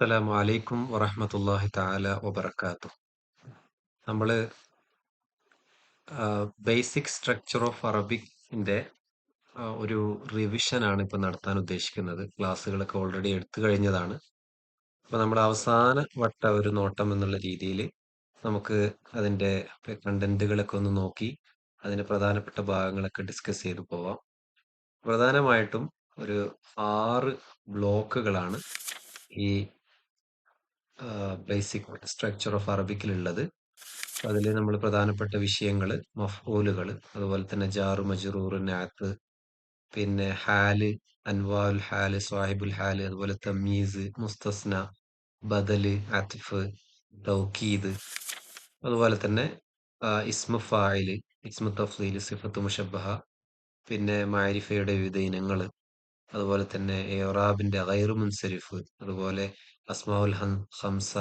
അസ്സലാമു അലൈക്കും വറഹ്മത്തുള്ളാഹി തആല വബറകാതുഹു. നമ്മള് ബേസിക് സ്ട്രക്ചർ ഓഫ് അറബിക്കിന്റെ ഒരു റിവിഷനാണ് ഇപ്പൊ നടത്താൻ ഉദ്ദേശിക്കുന്നത്. ക്ലാസ്സുകളൊക്കെ ഓൾറെഡി എടുത്തു കഴിഞ്ഞതാണ്. അപ്പൊ നമ്മുടെ അവസാന വട്ട ഒരു നോട്ടം എന്നുള്ള രീതിയിൽ നമുക്ക് അതിന്റെ കണ്ടന്റുകളൊക്കെ ഒന്ന് നോക്കി അതിന്റെ പ്രധാനപ്പെട്ട ഭാഗങ്ങളൊക്കെ ഡിസ്കസ് ചെയ്തു പോവാം. പ്രധാനമായിട്ടും ഒരു 6 ബ്ലോക്കുകളാണ് ഈ ബേസിക് സ്ട്രക്ചർ ഓഫ് അറബിക്കിലുള്ളത്. അതിൽ നമ്മൾ പ്രധാനപ്പെട്ട വിഷയങ്ങൾ മഫ്ഊലുകൾ, അതുപോലെ തന്നെ ജാറു മജ്റൂർ, നാത്ത്, പിന്നെ ഹാല്, അൻവാഉൽ ഹാല്, സ്വാഹിബുൽ ഹാല്, അതുപോലെ തമീസ്, മുസ്തസ്ന, ബദല്, അത്ഫ്, തൗക്കീദ്, അതുപോലെ തന്നെ ഇസ്മു ഫായില്, ഇസ്മു തഫ്ളീല്, സിഫത്ത് മുഷബ്ബഹ, പിന്നെ മാരിഫയുടെ വിവിധ ഇനങ്ങൾ, അതുപോലെ തന്നെ ഇറാബിന്റെ ഗൈറു മുൻസരിഫ്, അതുപോലെ അസ്മാഉൽ ഖംസ,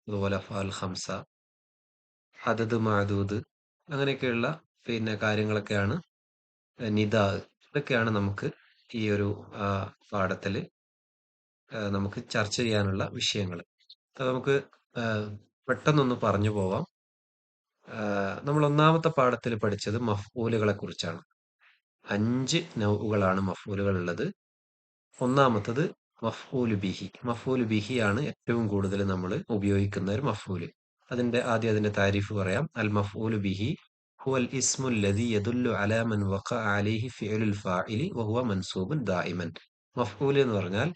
അതുപോലെ അഫ്ആൽ ഖംസ, അതത് മഅദൂദ്, അങ്ങനെയൊക്കെയുള്ള പിന്നെ കാര്യങ്ങളൊക്കെയാണ് നിദാ, ഇതൊക്കെയാണ് നമുക്ക് ഈ ഒരു പാഠത്തില് നമുക്ക് ചർച്ച ചെയ്യാനുള്ള വിഷയങ്ങൾ. അപ്പൊ നമുക്ക് ആ, പെട്ടെന്നൊന്ന് പറഞ്ഞു പോവാം. നമ്മൾ ഒന്നാമത്തെ പാഠത്തിൽ പഠിച്ചത് മഫ്ഊലുകളെ കുറിച്ചാണ്. 5 നൗഉകളാണ് മഫ്ഊലുകൾ ഉള്ളത്. ഒന്നാമത്തത് മഫ്ഊലു ബിഹി. മഫ്ഊലു ബിഹി ആണ് ഏറ്റവും കൂടുതൽ നമ്മൾ ഉപയോഗിക്കുന്ന ഒരു മഫ്ഊല്. ആദ്യം അതിന്റെ താരീഫ് പറയാം. അൽ മഫ്ഊലു ബിഹി ഹുവൽ ഇസ്മു അല്ലദി യദുല്ലു അലാ മൻ വഖഅ അലൈഹി ഫിഅലുൽ ഫാഇലി വഹുവ മൻസൂബുൻ ദായിമൻ. മഫ്ഊൽ എന്ന് പറഞ്ഞാൽ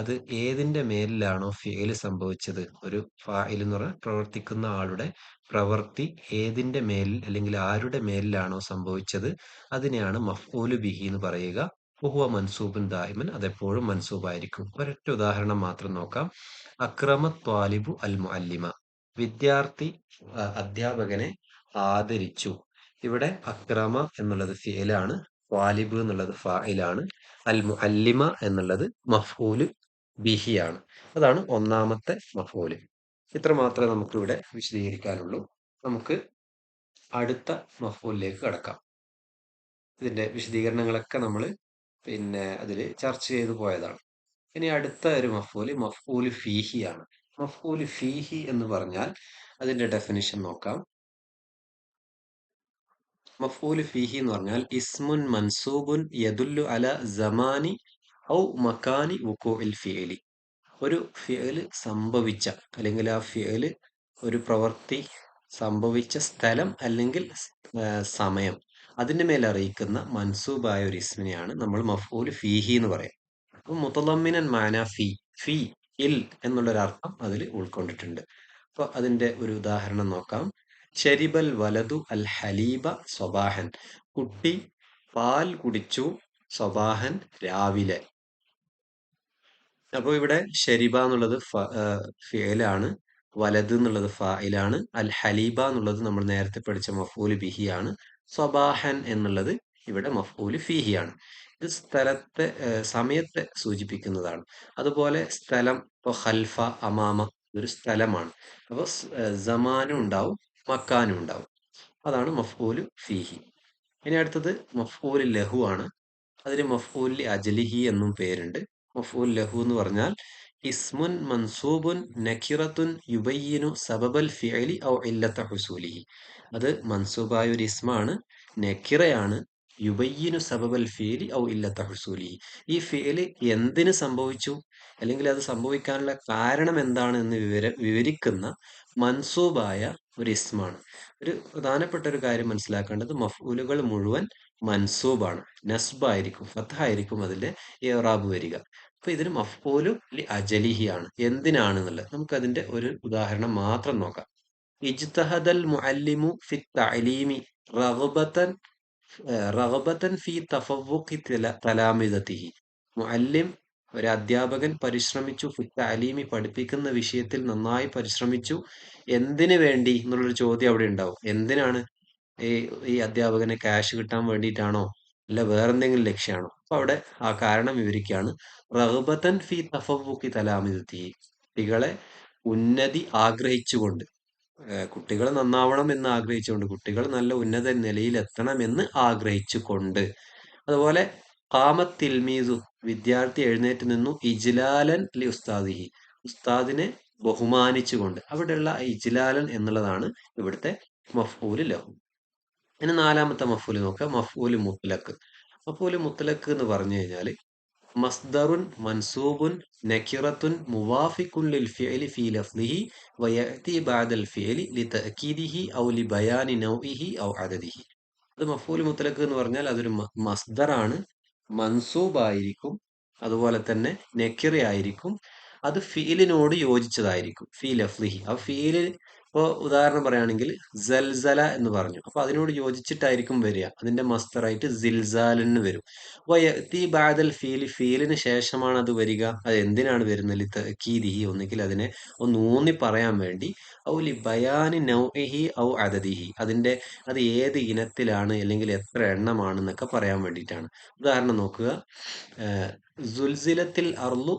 അത് ഏതിന്റെ മേലിലാണോ ഫിഅല് സംഭവിച്ചത്, ഒരു ഫാഇൽ എന്ന് പറഞ്ഞാൽ പ്രവർത്തിക്കുന്ന ആളുടെ പ്രവൃത്തി ഏതിന്റെ മേലിൽ അല്ലെങ്കിൽ ആരുടെ മേലിലാണോ സംഭവിച്ചത് അതിനെയാണ് മഫ്ഊലു ബിഹി എന്ന് പറയുക. വഹുവ മൻസൂബുൻ ദായിമൻ, അതെപ്പോഴും മൻസൂബായിരിക്കും. ഒരൊറ്റ ഉദാഹരണം മാത്രം നോക്കാം. അക്രമ ത്വാലിബു അൽ മുഅല്ലിമ. വിദ്യാർത്ഥി അധ്യാപകനെ ആദരിച്ചു. ഇവിടെ അക്രമ എന്നുള്ളത് ഫിഅലാണ്, ത്വാലിബ് എന്നുള്ളത് ഫാഇലാണ്, അൽ മുഅല്ലിമ എന്നുള്ളത് മഫ്ഊല് ബിഹിയാണ്. അതാണ് ഒന്നാമത്തെ മഫ്ഊല്. ഇത്ര മാത്രമേ നമുക്ക് ഇവിടെ വിശദീകരിക്കാനുള്ളൂ. നമുക്ക് അടുത്ത മഫ്ഊലിലേക്ക് കടക്കാം. ഇതിന്റെ വിശദീകരണങ്ങളൊക്കെ നമ്മൾ പിന്നെ അതിൽ ചർച്ച ചെയ്തു പോയതാണ്. ഇനി അടുത്ത ഒരു മഫ്ഊല് മഫ്ഊല് ഫീഹി ആണ്. മഫ്ഊല് ഫീഹി എന്ന് പറഞ്ഞാൽ അതിന്റെ ഡെഫിനിഷൻ നോക്കാം. മഫ്ഊല് ഫീഹി എന്ന് പറഞ്ഞാൽ ഇസ്മുൻ മൻസൂബുൻ യദുല്ലു അല സമാനി ഔ മക്കാനി വുഖൂഇൽ ഫിഅലി. ഒരു ഫിഅല് സംഭവിച്ച, അല്ലെങ്കിൽ ആ ഫിഅല് ഒരു പ്രവൃത്തി സംഭവിച്ച സ്ഥലം അല്ലെങ്കിൽ സമയം, അതിന്റെ മേൽ അറിയിക്കുന്ന മൻസൂബായ ഒരു ഇസ്മിനെയാണ് നമ്മൾ മഫ്ഊല് ഫീഹി എന്ന് പറയാം. അപ്പൊ മുതളമ്മിനൻ മാന ഫി, ഫി ഇൽ എന്നുള്ളൊരു അർത്ഥം അതിൽ ഉൾക്കൊണ്ടിട്ടുണ്ട്. അപ്പൊ അതിന്റെ ഒരു ഉദാഹരണം നോക്കാം. ഷരിബൽ വലതു അൽ ഹലീബ സ്വബാഹൻ. കുട്ടി പാൽ കുടിച്ചു സ്വബാഹൻ രാവിലെ. അപ്പൊ ഇവിടെ ഷരിബ എന്നുള്ളത് ഫിഅലാണ്, വലത് എന്നുള്ളത് ഫായിലാണ്, അൽ ഹലീബ എന്നുള്ളത് നമ്മൾ നേരത്തെ പഠിച്ച മഫ്ഊല് ബിഹിയാണ്, സ്വബാഹൻ എന്നുള്ളത് ഇവിടെ മഫ്ഊല് ഫീഹിയാണ്. ഇത് സ്ഥലത്തെ സമയത്തെ സൂചിപ്പിക്കുന്നതാണ്. അതുപോലെ സ്ഥലം ഇപ്പൊ ഖൽഫ, അമാമ ഒരു സ്ഥലമാണ്. അപ്പൊ സമാനും ഉണ്ടാവും, മക്കാനും ഉണ്ടാവും. അതാണ് മഫ്ഊല് ഫീഹി. ഇനി അടുത്തത് മഫ്ഊല് ലഹു ആണ്. അതിന് മഫ്ഊലി അജ്ലിഹി എന്നും പേരുണ്ട്. മഫ്ഊൽ ലഹു എന്ന് പറഞ്ഞാൽ ഇസ്മുൻ മൻസൂബുൻ നക്കിറത്തുൻ യുബയ്യിനു സബബൽ ഫിഅലി ഔ ഇല്ലത്ത ഹുസൂലിഹി. അത് മൻസൂബായ ഒരു ഇസ്മാണ്, നക്കിറയാണ്, യുബയ്യിനു സബബൽ ഫിഅലി ഔ ഇല്ലത്ത ഹുസൂലിഹി. ഈ ഫിഅല് എന്തിന് സംഭവിച്ചു അല്ലെങ്കിൽ അത് സംഭവിക്കാനുള്ള കാരണം എന്താണ് എന്ന് വിവരിക്കുന്ന മൻസൂബായ ഒരു ഇസ്മാണ്. ഒരു പ്രധാനപ്പെട്ട ഒരു കാര്യം മനസ്സിലാക്കേണ്ടത്, മഫ്ഊലുകൾ മുഴുവൻ മൻസൂബാണ്, നസ്ബായിരിക്കും, ഫത്ഹായിരിക്കും അതിന്റെ ഇറാബ് വരിക. അപ്പൊ ഇതിന് മഫ്ഊലു ലി അജലിഹി ആണ്, എന്തിനാണെന്നുള്ളത്. നമുക്ക് അതിന്റെ ഒരു ഉദാഹരണം മാത്രം നോക്കാം. ഇജ്തഹദൽ മുഅല്ലിമു ഫി തഅലീമി റഗ്ബതൻ റഗ്ബതൻ ഫി തഫവ്വുഖി തലാമിദതിഹി. മുഅല്ലിം, ഒരു അധ്യാപകൻ പരിശ്രമിച്ചു, ഫി തഅലീമി പഠിപ്പിക്കുന്ന വിഷയത്തിൽ നന്നായി പരിശ്രമിച്ചു. എന്തിനു വേണ്ടി എന്നുള്ളൊരു ചോദ്യം അവിടെ ഉണ്ടാവും. എന്തിനാണ്? ഈ ഈ അധ്യാപകന് ക്യാഷ് കിട്ടാൻ വേണ്ടിയിട്ടാണോ, അല്ല വേറെന്തെങ്കിലും ലക്ഷ്യമാണോ? അപ്പൊ അവിടെ ആ കാരണം വിവരിക്കുകയാണ്. റഗ്ബതൻ ഫി തഫവ്വുഖി തലാമിദതി. കുട്ടികളെ ഉന്നതി ആഗ്രഹിച്ചുകൊണ്ട്, കുട്ടികൾ നന്നാവണം എന്ന് ആഗ്രഹിച്ചുകൊണ്ട്, കുട്ടികൾ നല്ല ഉന്നത നിലയിൽ എത്തണമെന്ന് ആഗ്രഹിച്ചുകൊണ്ട്. അതുപോലെ ഖാമത്ത് തിൽമീസു, വിദ്യാർത്ഥി എഴുന്നേറ്റ് നിന്നു, ഇജ്ലാലൻ ലി ഉസ്താദിഹി, ഉസ്താദിനെ ബഹുമാനിച്ചുകൊണ്ട്. അവിടെയുള്ള ഇജ്ലാലൻ എന്നുള്ളതാണ് ഇവിടുത്തെ മഫ്ഊല് ലഹു. ഇനി നാലാമത്തെ മഫ്ഊല് നോക്കുക, മഫ്ഊല് മുത്ലഖ്. മഫ്ഊല് മുത്ലഖ് എന്ന് പറഞ്ഞു കഴിഞ്ഞാല് മസ്ദറുൻ മൻസൂബുൻ നകിറത്തുൻ മുവാഫിഖുൻ ലിൽ ഫിഅലി ഫീ ലഫ്ളിഹി വയഅതി ബഅദൽ ഫിഅലി ലിതഅകീദിഹി ഔ ലിബയാനി നൗഇഹി ഔ അദദിഹി. അത് മഫ്ഊൽ മുത്തലഖ് എന്ന് പറഞ്ഞാൽ അതൊരു മസ്ദറാണ്, മൻസൂബായിരിക്കും, അതുപോലെ തന്നെ നെക്കിറയായിരിക്കും, അത് ഫീലിനോട് യോജിച്ചതായിരിക്കും. ഫീ ലഫ്ലിഹി ആ ഫീല്, ഇപ്പൊ ഉദാഹരണം പറയുകയാണെങ്കിൽ സൽസല എന്ന് പറഞ്ഞു, അപ്പൊ അതിനോട് യോജിച്ചിട്ടായിരിക്കും വരിക, അതിന്റെ മസ്ദറായിട്ട് സിൽസാലിന് വരും. വയഅതി ബഅദൽ ഫീലി ഫീലിന് ശേഷമാണ് അത് വരിക. അത് എന്തിനാണ് വരുന്നത്? ലിതഅകീദിഹി ഒന്നുകിൽ അതിനെ ഒന്ന് ഊന്നി പറയാൻ വേണ്ടി, ഔ ലി ബയാനി നൗഇഹി ഔ അദദിഹി അതിന്റെ അത് ഏത് ഇനത്തിലാണ് അല്ലെങ്കിൽ എത്ര എണ്ണമാണെന്നൊക്കെ പറയാൻ വേണ്ടിയിട്ടാണ്. ഉദാഹരണം നോക്കുക, സുൽസിലത്തിൽ അർളു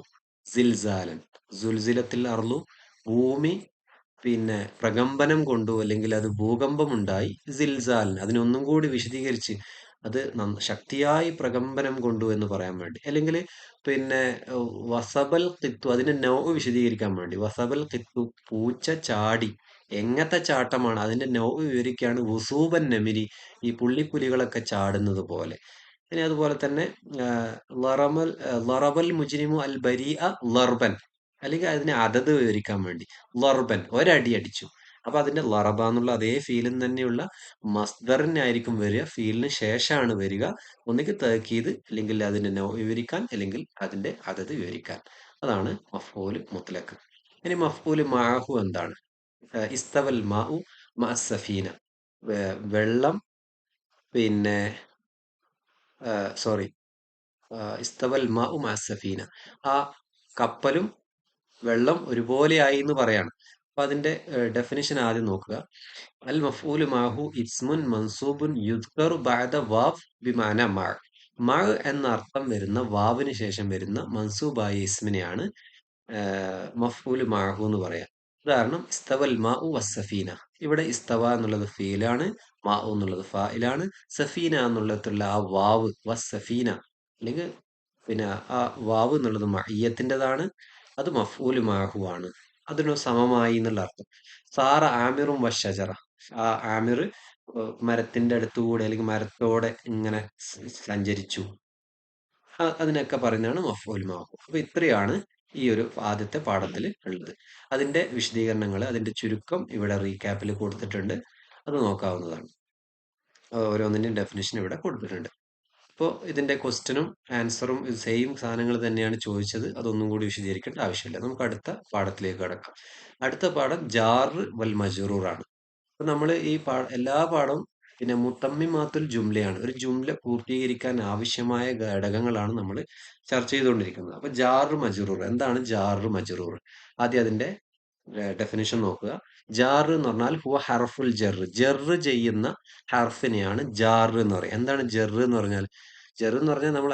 സിൽസാലൻ. സുൽസിലത്തിൽ അർളു ഭൂമി പിന്നെ പ്രകമ്പനം കൊണ്ടു, അല്ലെങ്കിൽ അത് ഭൂകമ്പമുണ്ടായി. സിൽസാലിന് അതിനൊന്നും കൂടി വിശദീകരിച്ച് അത് ശക്തിയായി പ്രകമ്പനം കൊണ്ടു എന്ന് പറയാൻ വേണ്ടി, അല്ലെങ്കിൽ പിന്നെ വസബൽ കിത്തു അതിന്റെ നൗ വിശദീകരിക്കാൻ വേണ്ടി, വസബൽ കിത്തു പൂച്ച ചാടി, എങ്ങനത്തെ ചാട്ടമാണ് അതിന്റെ നൗ വിവരിക്കുകയാണ്. വുസൂബൻ നെമിരി ഈ പുള്ളിപ്പുലികളൊക്കെ ചാടുന്നത് പോലെ. ഇനി അതുപോലെ തന്നെ ലറബൽ മുജ്രിമു അൽ ബരീഅ ലർബൻ, അല്ലെങ്കിൽ അതിനെ അതത് വിവരിക്കാൻ വേണ്ടി ലർബൻ ഒരടി അടിച്ചു. അപ്പൊ അതിന്റെ ലറബ എന്നുള്ള അതേ ഫീലിൽ തന്നെയുള്ള മസ്ദറിനായിരിക്കും വരിക, ഫീലിന് ശേഷമാണ് വരിക. ഒന്നുകിൽ തഅക്കീദ്, അല്ലെങ്കിൽ അതിന്റെ നൗ വിവരിക്കാൻ, അല്ലെങ്കിൽ അതിന്റെ അതത് വിവരിക്കാൻ. അതാണ് മഫ്ഊല് മുത്ലഖ്. ഇനി മഫ്ഊല് മഅഹു എന്താണ്? ഇസ്തവൽ മാഉ മഅസ്സഫീന. വെള്ളം പിന്നെ സോറി ഇസ്തവൽ മാഉ മഅസ്സഫീന, ആ കപ്പലും വെള്ളം ഒരുപോലെയായി എന്ന് പറയാണ്. അപ്പൊ അതിന്റെ ഡെഫിനിഷൻ ആദ്യം നോക്കുക. അൽ മഫ്ഊലു മാഹു ഇസ്മുൻ മൻസൂബുൻ യുദ്കറു ബഅദ വാവ് ബിമാന മഅ. മഅ എന്ന അർത്ഥം വരുന്ന വാവിന് ശേഷം വരുന്ന മൻസൂബായ ഇസ്മിനെയാണ് മഫ്ഊല് മഅഹു എന്ന് പറയാം. ഉദാഹരണം ഇസ്തവൽ മാഉ വസ്സഫീന. ഇവിടെ ഇസ്തവ എന്നുള്ളത് ഫീലാണ്, മാഉ എന്നുള്ളത് ഫായിലാണ്, സഫീന എന്നുള്ളതുള്ള ആ വാവ് വസ്സഫീന, അല്ലെങ്കിൽ പിന്നെ ആ വാവ് എന്നുള്ളത് മഅയ്യത്തിൻ്റെതാണ്, അത് മഫ്ഊല് മഅഹു ആണ്. അതിന് സമമായി എന്നുള്ള അർത്ഥം. സാറ ആമിറും വഷജറ, ആ ആമിർ മരത്തിന്റെ അടുത്തുകൂടെ അല്ലെങ്കിൽ മരത്തോടെ ഇങ്ങനെ സഞ്ചരിച്ചു, അതിനൊക്കെ പറയുന്നതാണ് മഫ്ഊൽ മാഹു. അപ്പൊ ഇത്രയാണ് ഈ ഒരു ആദ്യത്തെ പാഠത്തിൽ ഉള്ളത്. അതിന്റെ വിശദീകരണങ്ങൾ, അതിന്റെ ചുരുക്കം ഇവിടെ റീക്യാപ്പിൽ കൊടുത്തിട്ടുണ്ട്, അത് നോക്കാവുന്നതാണ്. ഓരോന്നിന്റെയും ഡെഫിനിഷൻ ഇവിടെ കൊടുത്തിട്ടുണ്ട്. അപ്പോൾ ഇതിന്റെ ക്വസ്റ്റ്യനും ആൻസറും സെയിം സാധനങ്ങൾ തന്നെയാണ് ചോദിച്ചത്, അതൊന്നും കൂടി വിശദീകരിക്കേണ്ട ആവശ്യമില്ല. നമുക്ക് അടുത്ത പാഠത്തിലേക്ക് കടക്കാം. അടുത്ത പാഠം ജാർ വൽ മജ്റൂർ ആണ്. അപ്പൊ നമ്മൾ ഈ എല്ലാ പാഠവും പിന്നെ മുത്തമ്മിമാത്തുൽ ജുംലയാണ്. ഒരു ജുംല പൂർത്തീകരിക്കാൻ ആവശ്യമായ ഘടകങ്ങളാണ് നമ്മൾ ചർച്ച ചെയ്തുകൊണ്ടിരിക്കുന്നത്. അപ്പൊ ജാർ മജ്റൂർ എന്താണ്? ജാർ മജ്റൂർ ആദ്യം അതിന്റെ ഡെഫിനിഷൻ നോക്കുക. ജാർ എന്ന് പറഞ്ഞാൽ ഹുവ ഹർഫുൽ ജർ, ജർ ചെയ്യുന്ന ഹർഫിനെയാണ് ജാർ എന്ന് പറയുക. എന്താണ് ജർ എന്ന് പറഞ്ഞാൽ? ജർ എന്ന് പറഞ്ഞാൽ നമ്മൾ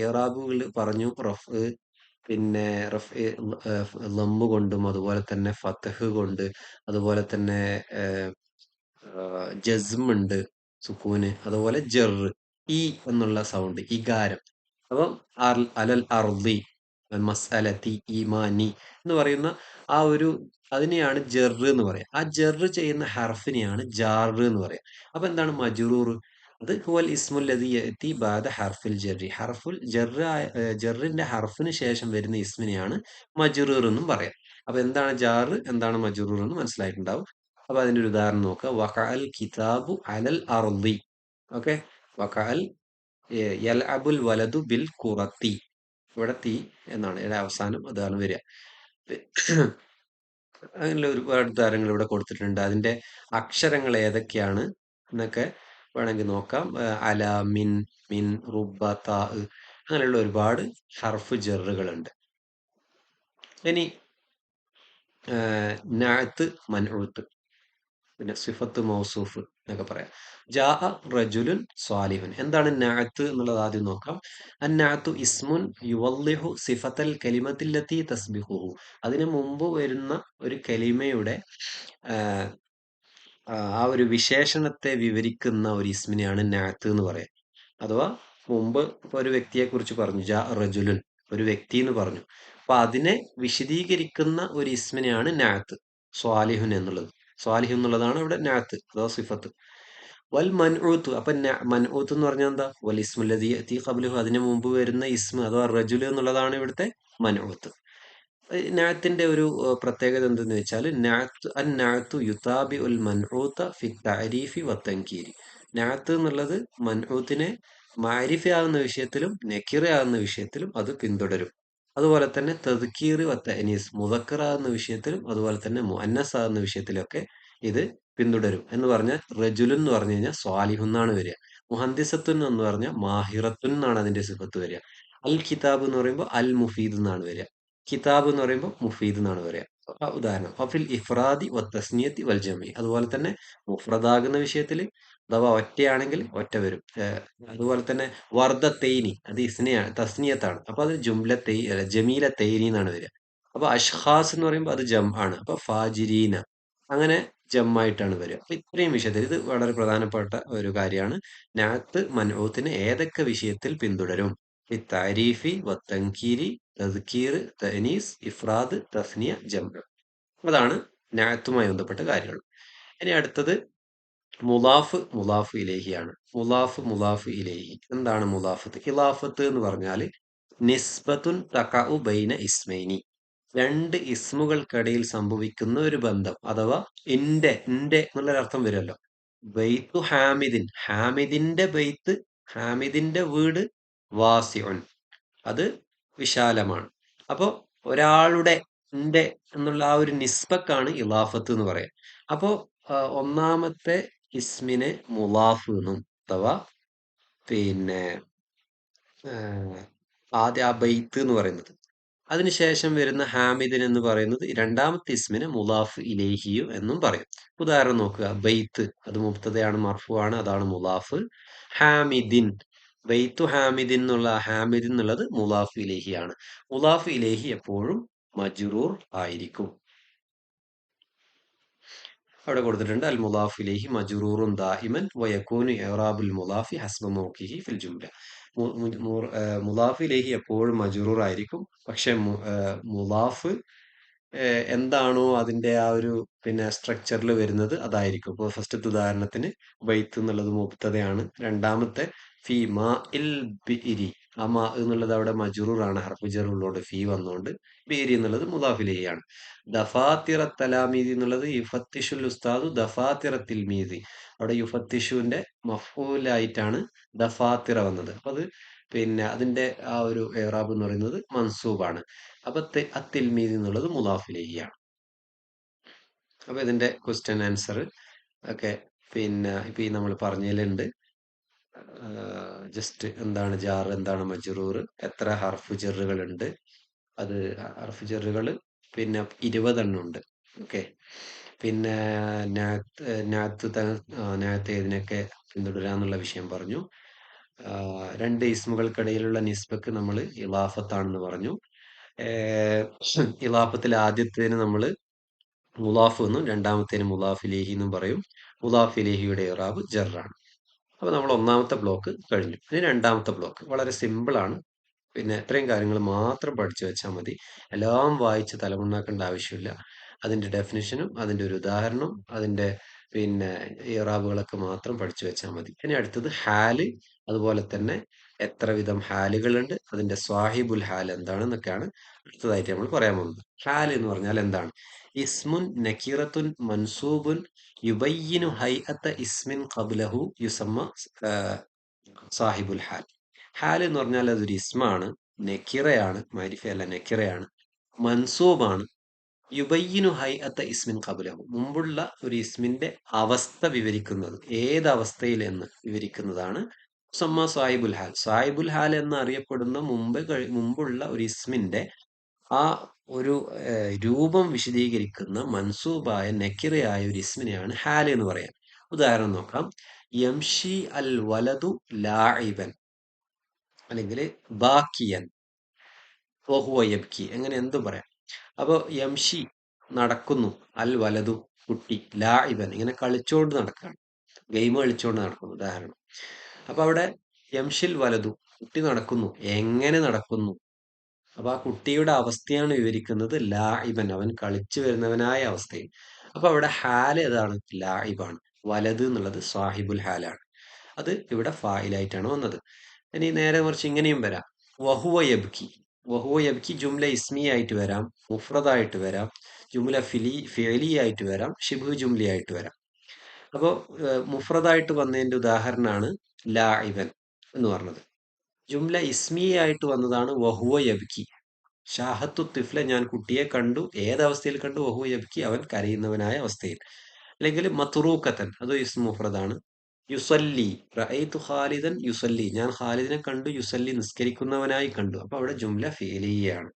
ഇറാബുകൾ പറഞ്ഞു. റഫ് പിന്നെ റഫ് ലമ്മ് കൊണ്ടും, അതുപോലെ തന്നെ ഫതഹ് കൊണ്ട്, അതുപോലെ തന്നെ ജസ്ം ഉണ്ട്, സുക്കൂന്, അതുപോലെ ജെറ്, ഈ എന്നുള്ള സൗണ്ട്, ഇകാരം. അപ്പം അലൽ അർദി മസ്അലത്തി ഈമാനി എന്ന് പറയുന്ന ആ ഒരു അതിനെയാണ് ജെറ് എന്ന് പറയാം. ആ ജെറ് ചെയ്യുന്ന ഹർഫിനെയാണ് ജാർ എന്ന് പറയാം. അപ്പൊ എന്താണ് മജ്റൂർ? അത് ഹുവൽ ഇസ്മുൽ ലദി യഅതി ബഅദ ഹർഫിൽ ജർരി. ഹർഫുൽ ജർറ് ജർറിന്റെ ഹർഫിന് ശേഷം വരുന്ന ഇസ്മിനെയാണ് മജ്റൂർ എന്നും പറയാം. അപ്പൊ എന്താണ് ജാർ, എന്താണ് മജ്റൂർ എന്ന് മനസ്സിലായിട്ടുണ്ടാവും. അപ്പൊ അതിന്റെ ഒരു ഉദാഹരണം നോക്കുക. വഖഅൽ കിതാബു അലൽ അർദി. Okay, വഖഅൽ യൽഅബുൽ വലദു bill ഖുറത്തി. ഇവിടെ തീ എന്നാണ് ഇവിടെ അവസാനം അതാണ് വരിക. അങ്ങനെയുള്ള ഒരുപാട് ഉദാഹരണങ്ങൾ ഇവിടെ കൊടുത്തിട്ടുണ്ട്. അതിന്റെ അക്ഷരങ്ങൾ ഏതൊക്കെയാണ് എന്നൊക്കെ വേണമെങ്കിൽ നോക്കാം. അല, മിൻ, മിൻ, റുബ, താ, അങ്ങനെയുള്ള ഒരുപാട് ഹർഫ് ജറുകളുണ്ട്. ഇനി നഅത്ത്, മൻഊത്ത്, പിന്നെ സിഫത്ത്, മൗസൂഫ് എന്നൊക്കെ പറയാം. ജാ റജുലുൻ സ്വാലിഹുൻ. എന്താണ് നഅത്ത് എന്നുള്ളത് ആദ്യം നോക്കാം. അന്നഅത്തു ഇസ്മുൻ യുവല്ലിഹു സിഫത്തൽ കലിമത്തില്ലത്തി തസ്ബിഹുഹു. അതിനു മുമ്പ് വരുന്ന ഒരു കലിമയുടെ ആ ഒരു വിശേഷണത്തെ വിവരിക്കുന്ന ഒരു ഇസ്മിനെയാണ് നഅത്ത് എന്ന് പറയാം. അഥവാ മുമ്പ് ഒരു വ്യക്തിയെ കുറിച്ച് പറഞ്ഞു, ജാ റജുലുൻ, ഒരു വ്യക്തി എന്ന് പറഞ്ഞു. അപ്പൊ അതിനെ വിശദീകരിക്കുന്ന ഒരു ഇസ്മിനെയാണ് നാത്ത് സ്വാലിഹുൻ എന്നുള്ളത്. സ്വാലിഹ് എന്നുള്ളതാണ് ഇവിടെ നാത്ത് അഥവാ സിഫത്ത്. വൽ മൻഊത്ത്, അപ്പൊ മൻഊത്ത് എന്ന് പറഞ്ഞാൽ എന്താ? വൽ ഇസ്മുല്ലദീ യഅതി ഖബ്ലഹു, അതിന് മുമ്പ് വരുന്ന ഇസ്മ അഥവാ റജുൽ എന്നുള്ളതാണ് ഇവിടുത്തെ മൻഊത്ത്. നാത്തിന്റെ ഒരു പ്രത്യേകത എന്തെന്ന് വെച്ചാൽ നാത്തു യുതാബി ഉൽ മൻഊത്ത ഫി തഅരീഫി വത്തൻകീരി. നാത്ത് എന്നുള്ളത് മൻഊത്തിനെ മാരിഫ ആകുന്ന വിഷയത്തിലും നെക്കിറ ആകുന്ന വിഷയത്തിലും അത് പിന്തുടരും. അതുപോലെ തന്നെ തദ്കീർ വത്തഅനീസ്, മുദക്കർ ആകുന്ന വിഷയത്തിലും അതുപോലെ തന്നെ മുഅന്നസ് ആകുന്ന വിഷയത്തിലൊക്കെ ഇത് പിന്തുടരും. എന്ന് പറഞ്ഞാൽ റജുലുൻ എന്ന് പറഞ്ഞു കഴിഞ്ഞാൽ സ്വാലിഹുൻ എന്നാണ് വരിക. മുഹന്ദിസത്തുൻ എന്ന് പറഞ്ഞാൽ മാഹിറത്തുൻ എന്നാണ് അതിന്റെ സിഫത്ത് വരിക. അൽ കിതാബ് എന്ന് പറയുമ്പോൾ അൽ മുഫീദ് എന്നാണ് വരിക. കിതാബ് എന്ന് പറയുമ്പോൾ മുഫീദ് എന്നാണ് പറയുക. ഉദാഹരണം അഫിൽ ഇഫ്രാദി വ തസ്നിയത്തി വൽ ജമി, അതുപോലെ തന്നെ മുഫ്രദാകുന്ന വിഷയത്തിൽ അഥവാ ഒറ്റയാണെങ്കിൽ ഒറ്റ വരും. അതുപോലെ തന്നെ വർദ്ധ തൈനി, അത് ഇസ്നയാണ്, തസ്നിയത്താണ്, അപ്പൊ അത് ജമീല തൈനി എന്നാണ് വരിക. അപ്പൊ അഷ്ഖാസ് എന്ന് പറയുമ്പോൾ അത് ജം ആണ്, അപ്പൊ ഫാജിരീന, അങ്ങനെ ജമ്മായിട്ടാണ് വരിക. അപ്പൊ ഇത്രയും വിഷയത്തിൽ ഇത് വളരെ പ്രധാനപ്പെട്ട ഒരു കാര്യമാണ്. നാത്ത് മൻഊത്തിനെ ഏതൊക്കെ വിഷയത്തിൽ പിന്തുടരും? താരീഫി വത്തൻകീരി തദ്കീർ തഅനീസ് ഇഫ്രാദ് തസ്നിയ ജംഅ്. അതാണ് നാത്തുമായി ബന്ധപ്പെട്ട കാര്യങ്ങൾ. ഇനി അടുത്തത് മുലാഫ് ഇലൈഹിയാണ്. മുലാഫ് ഇലൈഹി എന്താണ്? ഖിലാഫത്ത് എന്ന് പറഞ്ഞാൽ നിസ്ബത്തുൻ തഖഉ ബൈന ഇസ്മൈനി, രണ്ട് ഇസ്മുകൾക്കിടയിൽ സംഭവിക്കുന്ന ഒരു ബന്ധം, അഥവാ ഇന്റെ എന്നുള്ളൊരർത്ഥം വരുമല്ലോ. ബൈത്തു ഹാമിദിൻ, ഹാമിദിന്റെ ബൈത്ത്, ഹാമിദിന്റെ വീട്, വാസിഉൻ, അത് വിശാലമാണ്. അപ്പോ ഒരാളുടെ ന്റെ എന്നുള്ള ആ ഒരു നിസ്ബക്കാണ് ഇലാഫത്ത് എന്ന് പറയാം. അപ്പോ ഒന്നാമത്തെ ഇസ്മിനെ മുലാഫ് എന്നും, അഥവാ പിന്നെ ആദ്യ ആ ബൈത്ത് എന്ന് പറയുന്നത്, അതിനുശേഷം വരുന്ന ഹാമിദിൻ എന്ന് പറയുന്നത് രണ്ടാമത്തെ ഇസ്മിനെ മുലാഫ് ഇലേഹിയു എന്നും പറയും. ഉദാഹരണം നോക്കുക. ബൈത്ത് അത് മുബ്തദയാണ്, മർഫു ആണ്, അതാണ് മുലാഫ്. ഹാമിദിൻ, ബൈത്തു ഹാമിദിൻ എന്നുള്ള ഹാമിദിൻ എന്നുള്ളത് മുലാഫ് ഇലേഹി ആണ്. മുലാഫ് ഇലേഹി എപ്പോഴും മജ്റൂർ ആയിരിക്കും. അവിടെ കൊടുത്തിട്ടുണ്ട് അൽ മുലാഫ് ഇലൈഹി മജ്റൂറുൻ ദായിമൻ വയകൂനു ഇറാബുൽ മുലാഫി ഹസ്ബ മൗഖിഹി ഫിൽ ജുംല. മുലാഫ് ഇലൈഹി എപ്പോഴും മജ്റൂർ ആയിരിക്കും. പക്ഷെ മുലാഫ് എന്താണോ അതിന്റെ ആ ഒരു പിന്നെ സ്ട്രക്ചറിൽ വരുന്നത് അതായിരിക്കും. ഇപ്പോൾ ഫസ്റ്റത്തെ ഉദാഹരണത്തിന് ബൈത്ത് എന്നുള്ളത് മുബ്തദയാണ്. രണ്ടാമത്തെ ഫി മാ ഇൽ ബിഇരി, ആ മാ എന്നുള്ളത് അവിടെ മജ്റൂർ ആണ്, ഹർഫ് ജർ ഉള്ളതുകൊണ്ട് ഫീ വന്നുകൊണ്ട്. ബിഇരി എന്നുള്ളത് മുദാഫിലേഹിയാണ്. ദഫാത്തിറ തലാമീദി എന്നുള്ളത് യുഫത്തിഷുൽ ഉസ്താദു ദഫാത്തിറ തിൽമീദി, അവിടെ യുഫത്തിഷുവിന്റെ മഫൂലായിട്ടാണ് ദഫാത്തിറ വന്നത്. അപ്പൊ അത് പിന്നെ അതിന്റെ ആ ഒരു ഏറാബ് എന്ന് പറയുന്നത് മൻസൂബാണ്. അപ്പൊ അത്തിൽമീദി എന്നുള്ളത് മുദാഫിലേഹിയാണ്. അപ്പൊ ഇതിന്റെ ക്വസ്റ്റ്യൻ ആൻസർ ഒക്കെ പിന്നെ ഇപ്പൊ ഈ നമ്മൾ പറഞ്ഞതിലുണ്ട്. ജസ്റ്റ് എന്താണ് ജാർ, എന്താണ് മജ്റൂർ, എത്ര ഹർഫ് ജറുകൾ ഉണ്ട്, അത് ഹർഫ് ജറുകൾ പിന്നെ 20 എണ്ണം ഉണ്ട്. ഓക്കെ. പിന്നെ നാത്ത് ഏതിനൊക്കെ പിന്തുടരാന്നുള്ള വിഷയം പറഞ്ഞു. രണ്ട് ഇസ്മുകൾക്കിടയിലുള്ള നിസ്ബക്ക് നമ്മൾ ഇലാഫത്താണെന്ന് പറഞ്ഞു. ഇലാഫത്തിൽ ആദ്യത്തേന് നമ്മൾ മുലാഫ് എന്നും രണ്ടാമത്തേന് മുലാഫിലേഹി എന്നും പറയും. മുലാഫിലേഹിയുടെ ഇറാബ് ജറാണ്. അപ്പൊ നമ്മൾ ഒന്നാമത്തെ ബ്ലോക്ക് കഴിഞ്ഞു. ഇനി രണ്ടാമത്തെ ബ്ലോക്ക് വളരെ സിമ്പിൾ ആണ്. പിന്നെ ഇത്രയും കാര്യങ്ങൾ മാത്രം പഠിച്ചു വെച്ചാൽ മതി. എല്ലാം വായിച്ച് തലമുണ്ടാക്കേണ്ട ആവശ്യമില്ല. അതിന്റെ ഡെഫിനിഷനും അതിന്റെ ഒരു ഉദാഹരണവും അതിന്റെ പിന്നെ ഇറാബുകളൊക്കെ മാത്രം പഠിച്ചു വെച്ചാൽ മതി. ഇനി അടുത്തത് ഹാല്, അതുപോലെ തന്നെ എത്ര വിധം ഹാലുകളുണ്ട്, അതിന്റെ സ്വാഹിബുൽ ഹാൽ എന്താണെന്നൊക്കെയാണ് അടുത്തതായിട്ട് നമ്മൾ പറയാൻ പോകുന്നത്. ഹാൽ എന്ന് പറഞ്ഞാൽ എന്താണ്? ഇസ്മുൻ നക്കീറത്തുൻ മൻസൂബുൻ യുബയ്യിനു ഹൈഅത്ത ഇസ്മിൻ ഖബ്ലഹു യുസമ്മ സാഹിബുൽ ഹാൽ. ഹാൽ എന്ന് പറഞ്ഞാൽ അതൊരു ഇസ്മാണ്, നെക്കിറയാണ്, മാരിഫയല്ല നെക്കിറയാണ്, മൻസൂബാണ്. യുബയ്യിനു ഹൈഅത്ത ഇസ്മിൻ ഖബ്ലഹു, മുമ്പുള്ള ഒരു ഇസ്മിന്റെ അവസ്ഥ വിവരിക്കുന്നത്, ഏത് അവസ്ഥയിൽ എന്ന് വിവരിക്കുന്നതാണ് സമ്മ സാഹിബുൽ ഹാൽ. സാഹിബുൽ ഹാൽ എന്ന് അറിയപ്പെടുന്ന മുമ്പുള്ള ഒരു ഇസ്മിന്റെ ആ ഒരു രൂപം വിശദീകരിക്കുന്ന മൻസൂബായ നെക്കിറയായ ഒരു ഇസ്മിനെയാണ് ഹാൽ എന്ന് പറയാം. ഉദാഹരണം നോക്കാം. യംഷി അൽ വലതു ലാഇബൻ, അല്ലെങ്കിൽ ബാക്കിയൻ, വഹുവ യബ്കി, അങ്ങനെ എന്തും പറയാം. അപ്പൊ യംഷി നടക്കുന്നു, അൽ വലതു കുട്ടി, ലാഇബൻ ഇങ്ങനെ കളിച്ചോണ്ട് നടക്കുകയാണ്, ഗെയിം കളിച്ചോണ്ട് നടക്കുന്നു, ഉദാഹരണം. അപ്പൊ അവിടെ യംഷിൽ വലതു കുട്ടി നടക്കുന്നു, എങ്ങനെ നടക്കുന്നു, അപ്പൊ ആ കുട്ടിയുടെ അവസ്ഥയാണ് വിവരിക്കുന്നത് ലാഇബൻ, അവൻ കളിച്ചു വരുന്നവനായ അവസ്ഥയിൽ. അപ്പൊ അവിടെ ഹാല് ഏതാണ്? ലാഇബാണ്. വലത് എന്നുള്ളത് സാഹിബുൽ ഹാലാണ്. അത് ഇവിടെ ഫായിലായിട്ടാണ് വന്നത്. ഇനി നേരെ മറിച്ച് ഇങ്ങനെയും വരാം. വഹുവ യബ്കി. വഹുവ യബ്കി ജുംല ഇസ്മി ആയിട്ട് വരാം, മുഫ്രദായിട്ട് വരാം, ജുംല ഫിഅലി ആയിട്ട് വരാം, ഷിബ്ഹു ജുംലി ആയിട്ട് വരാം. അപ്പോൾ മുഫ്രദായിട്ട് വന്നതിന്റെ ഉദാഹരണമാണ് ലാഇബൻ എന്ന് പറഞ്ഞത്. ജുംല ഇസ്മി ആയിട്ട് വന്നതാണ് വഹുവ യബ്കി. ഷാഹത്തു തിഫ്ല, ഞാൻ കുട്ടിയെ കണ്ടു. ഏതവസ്ഥയിൽ കണ്ടു? വഹുവ യബ്കി, അവൻ കരയുന്നവനായ അവസ്ഥയിൽ. അല്ലെങ്കിൽ മത്റൂക്കത്തൻ, അത് ഇസ്മു മുഫ്രദാണ്. യുസല്ലി, റഅയ്തു ഖാലിദൻ യുസല്ലി, ഞാൻ ഖാലിദിനെ കണ്ടു. യുസല്ലി, നിസ്കരിക്കുന്നവനായി കണ്ടു. അപ്പൊ അവിടെ ജുംല ഫിഅലിയാണ്.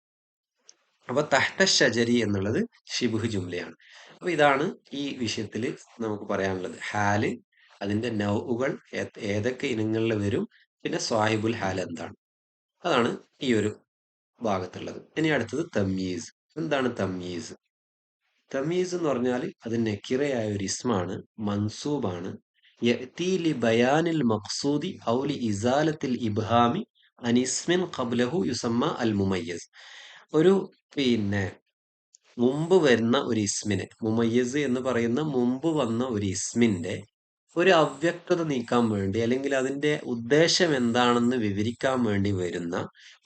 അപ്പൊ തഹ്ത ഷജരി എന്നുള്ളത് ഷിബ്ഹ് ജുംലയാണ്. അപ്പൊ ഇതാണ് ഈ വിഷയത്തിൽ നമുക്ക് പറയാനുള്ളത്. ഹാല്, അതിന്റെ നൗഉകൾ ഏതൊക്കെ ഇനങ്ങളിൽ വരും, പിന്നെ സ്വാഹിബുൽ ഹാൽ എന്താണ്, അതാണ് ഈ ഒരു ഭാഗത്തുള്ളത്. ഇനി അടുത്തത് തംയീസ്. എന്താണ് തംയീസ്? തമീസ് എന്ന് പറഞ്ഞാൽ അത് നെക്കിറയായ ഒരു ഇസ്മാണ്, മൻസൂബാണ്. യഅ്തി ലി ബയാനിൽ മഖ്സൂദി ഔ ലി ഇസാലത്തിൽ ഇബ്ഹാമി അൻ ഇസ്മിൻ ഖബ്ലഹു യുസമ്മ അൽ മുമയ്യസ്. ഒരു പിന്നെ മുമ്പ് വരുന്ന ഒരു ഇസ്മിനെ, മുമയ്യസ് എന്ന് പറയുന്ന മുമ്പ് വന്ന ഒരു ഇസ്മിന്റെ ഒരു അവ്യക്തത നീക്കാൻ വേണ്ടി, അല്ലെങ്കിൽ അതിന്റെ ഉദ്ദേശം എന്താണെന്ന് വിവരിക്കാൻ വേണ്ടി വരുന്ന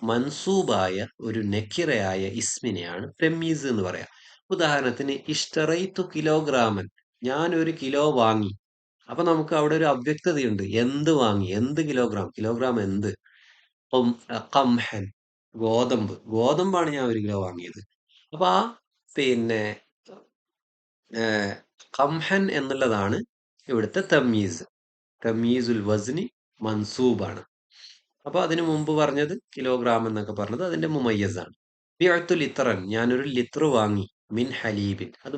മൻസൂബായ ഒരു നെക്കിറയായ ഇസ്മിനെയാണ് തമീസ് എന്ന് പറയാം. ഉദാഹരണത്തിന് ഇഷ്തറൈത്തു കിലോഗ്രാമൻ, ഞാൻ ഒരു കിലോ വാങ്ങി. അപ്പൊ നമുക്ക് അവിടെ ഒരു അവ്യക്തതയുണ്ട്. എന്ത് വാങ്ങി? എന്ത് കിലോഗ്രാം? കിലോഗ്രാം എന്ത്? കംഹൻ, ഗോതമ്പാണ് ഞാൻ ഒരു കിലോ വാങ്ങിയത്. അപ്പൊ ആ പിന്നെ കംഹൻ എന്നുള്ളതാണ് ഇവിടുത്തെ തമീസ്. തമീസുൽ വസ്നി മൻസൂബാണ്. അപ്പൊ അതിനു മുമ്പ് പറഞ്ഞത് കിലോഗ്രാം എന്നൊക്കെ പറഞ്ഞത് അതിന്റെ മുമയ്യസാണ്. ബിഅ്തു ലിത്രൻ, ഞാനൊരു ലിത്ര വാങ്ങി. മിൻ ഹലീബിൻ, അത്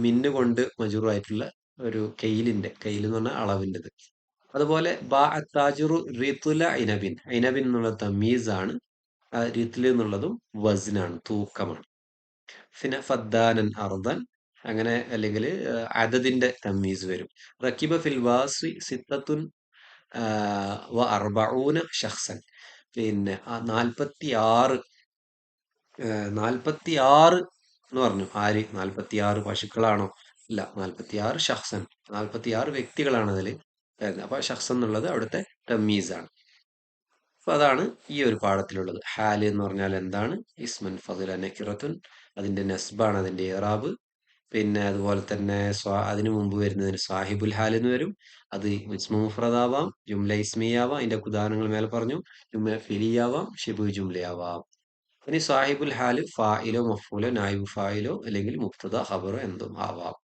മിന്ന് കൊണ്ട് മജൂറായിട്ടുള്ള ഒരു കെയിൽ എന്ന് പറഞ്ഞ അളവിൻ്റെത്. അതുപോലെ ബാ അത്താജുറു റിത്തുല ഇനബിൻ, ഇനബിൻ എന്നുള്ള തമീസാണ്. റിത്തുൽ എന്നുള്ളതും വസ്നാണ്, തൂക്കമാണ്. പിന്നെ ഫദ്ദാനൻ അർദൻ, അങ്ങനെ, അല്ലെങ്കിൽ അദദിന്റെ തമീസ് വരും. റക്കിബ ഫിൽ വാസി സിത്തത്തുൻ വ അർബഊന ഷഖ്സൻ, പിന്നെ 46 46 എന്ന് പറഞ്ഞു. ആര്? 46 പശുക്കളാണോ? അല്ല, 46 ഷഖ്സൻ, 46 വ്യക്തികളാണ് അതിൽ വരുന്നത്. അപ്പൊ ഷഖ്സ് എന്നുള്ളത് അവിടുത്തെ തമീസാണ്. അപ്പൊ അതാണ് ഈ ഒരു പാഠത്തിലുള്ളത്. ഹാല് എന്ന് പറഞ്ഞാൽ എന്താണ്? ഇസ്മൻ ഫദില നക്കിറത്തുൻ, അതിന്റെ നസ്ബാണ് അതിന്റെ ഇറാബ്. പിന്നെ അതുപോലെ തന്നെ അതിനു മുമ്പ് വരുന്നതിന് സാഹിബുൽ ഹാൽ എന്ന് വരും. അത് ഇസ്മു മുഫ്രദാവാം, ജുംല ഇസ്മിയാവാം, അതിന്റെ ഉദാഹരണങ്ങൾ മേലെ പറഞ്ഞു. ജുംല ഫിലിയാവാം, ഷിബു ജുംലയാവാം. ഇനി സാഹിബുൽ ഹാല് ഫായിലോ മഫൂലോ നായിബ് ഫായിലോ അല്ലെങ്കിൽ മുബ്തദ ഖബറോ എന്തും ആവാം.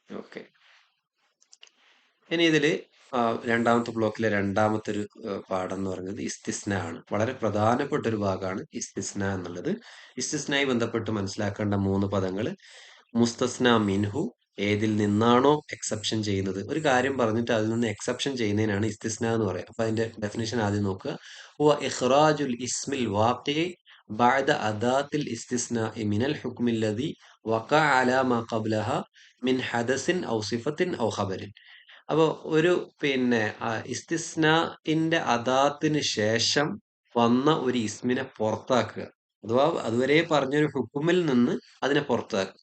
ഓക്കെ. ഇനി ഇതില് രണ്ടാമത്തെ ബ്ലോക്കിലെ രണ്ടാമത്തെ ഒരു പാഠം എന്ന് പറയുന്നത് ഇസ്തിസ്ന ആണ്. വളരെ പ്രധാനപ്പെട്ട ഒരു ഭാഗമാണ് ഇസ്തിസ്ന എന്നുള്ളത്. ഇസ്തിസ്നയുമായി ബന്ധപ്പെട്ട് മനസ്സിലാക്കേണ്ട 3 പദങ്ങൾ. മുസ്തസ്ന മിൻഹു, ഏതിൽ നിന്നാണോ എക്സെപ്ഷൻ ചെയ്യുന്നത്. ഒരു കാര്യം പറഞ്ഞിട്ട് അതിൽ നിന്ന് എക്സെപ്ഷൻ ചെയ്യുന്നതിനാണ് ഇസ്തിസ്ന എന്ന് പറയുക. അപ്പൊ അതിന്റെ ഡെഫിനേഷൻ ആദ്യം നോക്കുക. ഹുവ ഇഖ്റാജുൽ ഇസ്മിൽ വാഖിഇ ബഅദ അദാത്തിൽ ഇസ്തിസ്നാഇ മിനൽ ഹുക്മി അല്ലദി വഖഅ അലാ മാ ഖബ്ലഹ മിൻ ഹദസിൻ ഔ സിഫത്തിൻ ഔ ഖബരിൻ. അപ്പൊ ഒരു പിന്നെ ഇസ്തിസ്നാഇന്റെ അദാത്തിന് ശേഷം വന്ന ഒരു ഇസ്മിനെ പുറത്താക്കുക, അഥവാ അതുവരെ പറഞ്ഞൊരു ഹുക്കുമിൽ നിന്ന് അതിനെ പുറത്താക്കുക.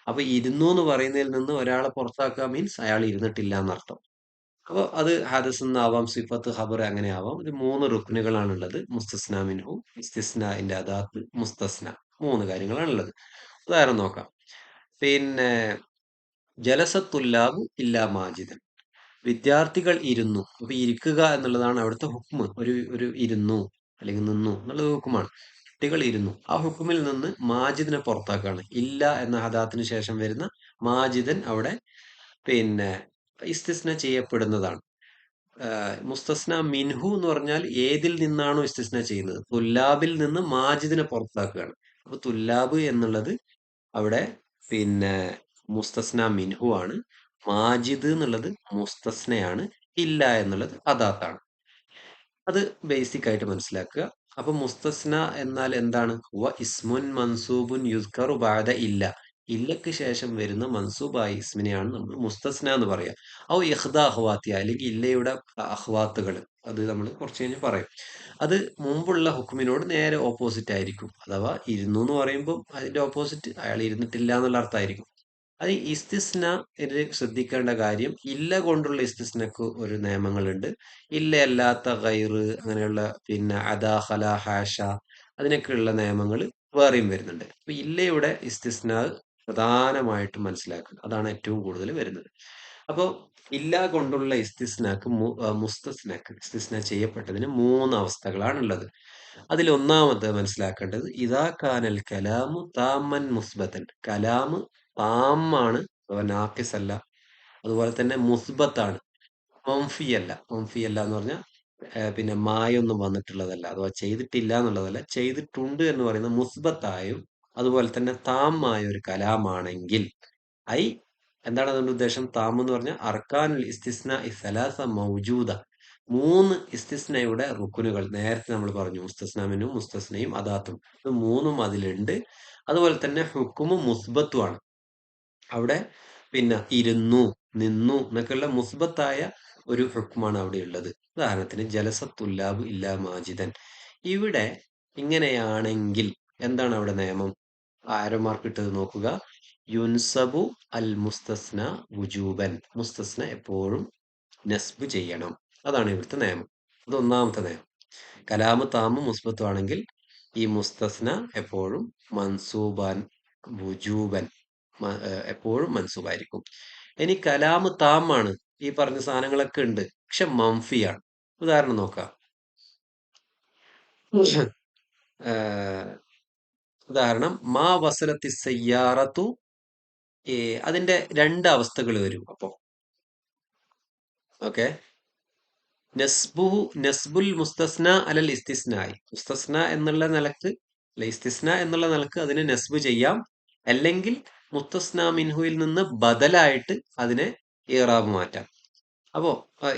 അപ്പൊ ഇരുന്നു എന്ന് പറയുന്നതിൽ നിന്ന് ഒരാളെ പുറത്താക്കുക മീൻസ് അയാൾ ഇരുന്നിട്ടില്ല എന്നർത്ഥം. അപ്പൊ അത് ഹദസ് എന്നാവാം, സിഫത്ത്, ഖബർ, അങ്ങനെ ആവാം. ഇത് 3 റുക്നുകളാണുള്ളത്. മുസ്തസ്ന മിൻഹു, ഇസ്തിസ്നാഇന്റെ അദാത്ത്, മുസ്തസ്ന, 3 കാര്യങ്ങളാണുള്ളത്. ഉദാഹരണം നോക്കാം. പിന്നെ ജലസത്തുല്ലാബു ഇല്ലാ മാജിദൻ, വിദ്യാർത്ഥികൾ ഇരുന്നു. അപ്പൊ ഇരിക്കുക എന്നുള്ളതാണ് അവിടുത്തെ ഹുക്മ്. ഒരു ഇരുന്നു അല്ലെങ്കിൽ നിന്നു എന്നുള്ളത് ഹുക്കുമാണ്. കുട്ടികൾ ഇരുന്നു. ആ ഹുക്കുമിൽ നിന്ന് മാജിദിനെ പുറത്താക്കുകയാണ്. ഇല്ല എന്ന ഹദാത്തിന് ശേഷം വരുന്ന മാജിദൻ അവിടെ പിന്നെ ഇസ്തിസ്ന ചെയ്യപ്പെടുന്നതാണ്. മുസ്തസ്ന മിൻഹു എന്ന് പറഞ്ഞാൽ ഏതിൽ നിന്നാണോ ഇസ്തിസ്ന ചെയ്യുന്നത്. തുല്ലാബിൽ നിന്ന് മാജിദിനെ പുറത്താക്കുകയാണ്. അപ്പൊ തുല്ലാബ് എന്നുള്ളത് അവിടെ പിന്നെ മുസ്തസ്ന മിൻഹു ആണ്. മാജിദ് എന്നുള്ളത് മുസ്തസ്നയാണ്. ഇല്ല എന്നുള്ളത് അദാത്താണ്. അത് ബേസിക് ആയിട്ട് മനസ്സിലാക്കുക. അപ്പൊ മുസ്തസ്ന എന്നാൽ എന്താണ്? വ ഇസ്മുൻ മൻസൂബുൻ യുസ്കറു ബഅദ ഇല്ല, ഇല്ലക്ക് ശേഷം വരുന്ന മൻസൂബായ ഇസ്മിനെയാണ് നമ്മൾ മുസ്തസ്ന എന്ന് പറയുക. ഔ ഇഖ്ദ അഖ്വാത്തിയ, അല്ലെങ്കിൽ ഇല്ലയുടെ അഖ്വാത്തുകൾ, അത് നമ്മൾ കുറച്ച് കഴിഞ്ഞ് പറയും. അത് മുമ്പുള്ള ഹുക്കുമിനോട് നേരെ ഓപ്പോസിറ്റ് ആയിരിക്കും. അഥവാ ഇരുന്നു എന്ന് പറയുമ്പോൾ അതിന്റെ ഓപ്പോസിറ്റ് അയാൾ ഇരുന്നിട്ടില്ല എന്നുള്ള അർത്ഥമായിരിക്കും. അത് ഇസ്തിസ്ന ഇതിൽ ശ്രദ്ധിക്കേണ്ട കാര്യം, ഇല്ല കൊണ്ടുള്ള ഇസ്തിസ്നക്ക് ഒരു നിയമങ്ങളുണ്ട്. ഇല്ല അല്ലാത്ത ഗൈറ് അങ്ങനെയുള്ള പിന്നെ അദാ ഖല ഹാഷ അതിനൊക്കെയുള്ള നിയമങ്ങൾ വേറെയും വരുന്നുണ്ട്. അപ്പൊ ഇല്ലയുടെ ഇസ്തിസ്ന പ്രധാനമായിട്ടും മനസ്സിലാക്കുക, അതാണ് ഏറ്റവും കൂടുതൽ വരുന്നത്. അപ്പോ ഇല്ല കൊണ്ടുള്ള ഇസ്തിസ്നാക്ക് മുസ്തസ്നാക്ക് ഇസ്തിസ്ന ചെയ്യപ്പെട്ടതിന് മൂന്ന് അവസ്ഥകളാണുള്ളത്. അതിൽ ഒന്നാമത്തെ മനസ്സിലാക്കേണ്ടത് ഇദാ കാനൽ കലാമു താമൻ മുസ്ബത്തൻ, കലാമ് താമാണ്, നാക്കിസ് അല്ല. അതുപോലെ തന്നെ മുസ്ബത്താണ്, മംഫിയല്ല. മംഫിയല്ല എന്ന് പറഞ്ഞാൽ പിന്നെ മായൊന്നും വന്നിട്ടുള്ളതല്ല, അഥവാ ചെയ്തിട്ടില്ല എന്നുള്ളതല്ല, ചെയ്തിട്ടുണ്ട് എന്ന് പറയുന്ന മുസ്ബത്തായും അതുപോലെ തന്നെ താമായ ഒരു കലാമാണെങ്കിൽ ഐ, എന്താണ് അതുകൊണ്ട് ഉദ്ദേശം? താം എന്ന് പറഞ്ഞാൽ അർക്കാനുൽ ഇസ്തിസ്ന സലാസ മൗജൂദ, മൂന്ന് ഇസ്തിസ്നയുടെ റുക്കുനുകൾ നേരത്തെ നമ്മൾ പറഞ്ഞു, മുസ്തസ്നാമിനും മുസ്തസ്നയും അദാത്തും, ഇത് മൂന്നും അതിലുണ്ട്. അതുപോലെ തന്നെ ഹുക്കുമ് മുസ്ബത്തുമാണ്. അവിടെ പിന്നെ ഇരുന്നു, നിന്നു എന്നൊക്കെയുള്ള മുസ്ബത്തായ ഒരു ഹുക്മാണ് അവിടെ ഉള്ളത്. ഉദാഹരണത്തിന് ജലസത്തുല്ലാബ് ഇല്ലാ മാജിദൻ, ഇവിടെ ഇങ്ങനെയാണെങ്കിൽ എന്താണ് അവിടെ നിയമം? ആരോ മാർക്ക് ഇട്ടത് നോക്കുക. യുൻസബു അൽ മുസ്തസ്ന വുജൂബൻ, മുസ്തസ്ന എപ്പോഴും നസ്ബ് ചെയ്യണം. അതാണ് ഇവിടുത്തെ നിയമം. അത് ഒന്നാമത്തെ നിയമം. കലാമ് താമും മുസ്ബത്തും ആണെങ്കിൽ ഈ മുസ്തസ്ന എപ്പോഴും മൻസൂബാൻ വുജൂബൻ, എപ്പോഴും മൻസൂബായിരിക്കും. ഇനി കലാമ് താമാണ്, ഈ പറഞ്ഞ സാധനങ്ങളൊക്കെ ഉണ്ട്, പക്ഷെ മംഫിയാണ്. ഉദാഹരണം നോക്കാം. ഏഹ് ഉദാഹരണം മാ വസലത്തി സയ്യാറത്തു, അതിന്റെ രണ്ട് അവസ്ഥകൾ വരും. അപ്പോ ഓക്കെ, നസ്ബുഹു നസ്ബുൽ മുസ്തസ്ന അലൽ ഇസ്തിസ്നായി, മുസ്തസ്ന എന്നുള്ള നിലക്ക് അല്ല, ഇസ്തിസ്ന എന്നുള്ള നിലക്ക് അതിനെ നസ്ബ് ചെയ്യാം. അല്ലെങ്കിൽ മുസ്തസ്ന മിൻഹുയിൽ നിന്ന് ബദലായിട്ട് അതിനെ ഇറാബ് മാറ്റാം. അപ്പോ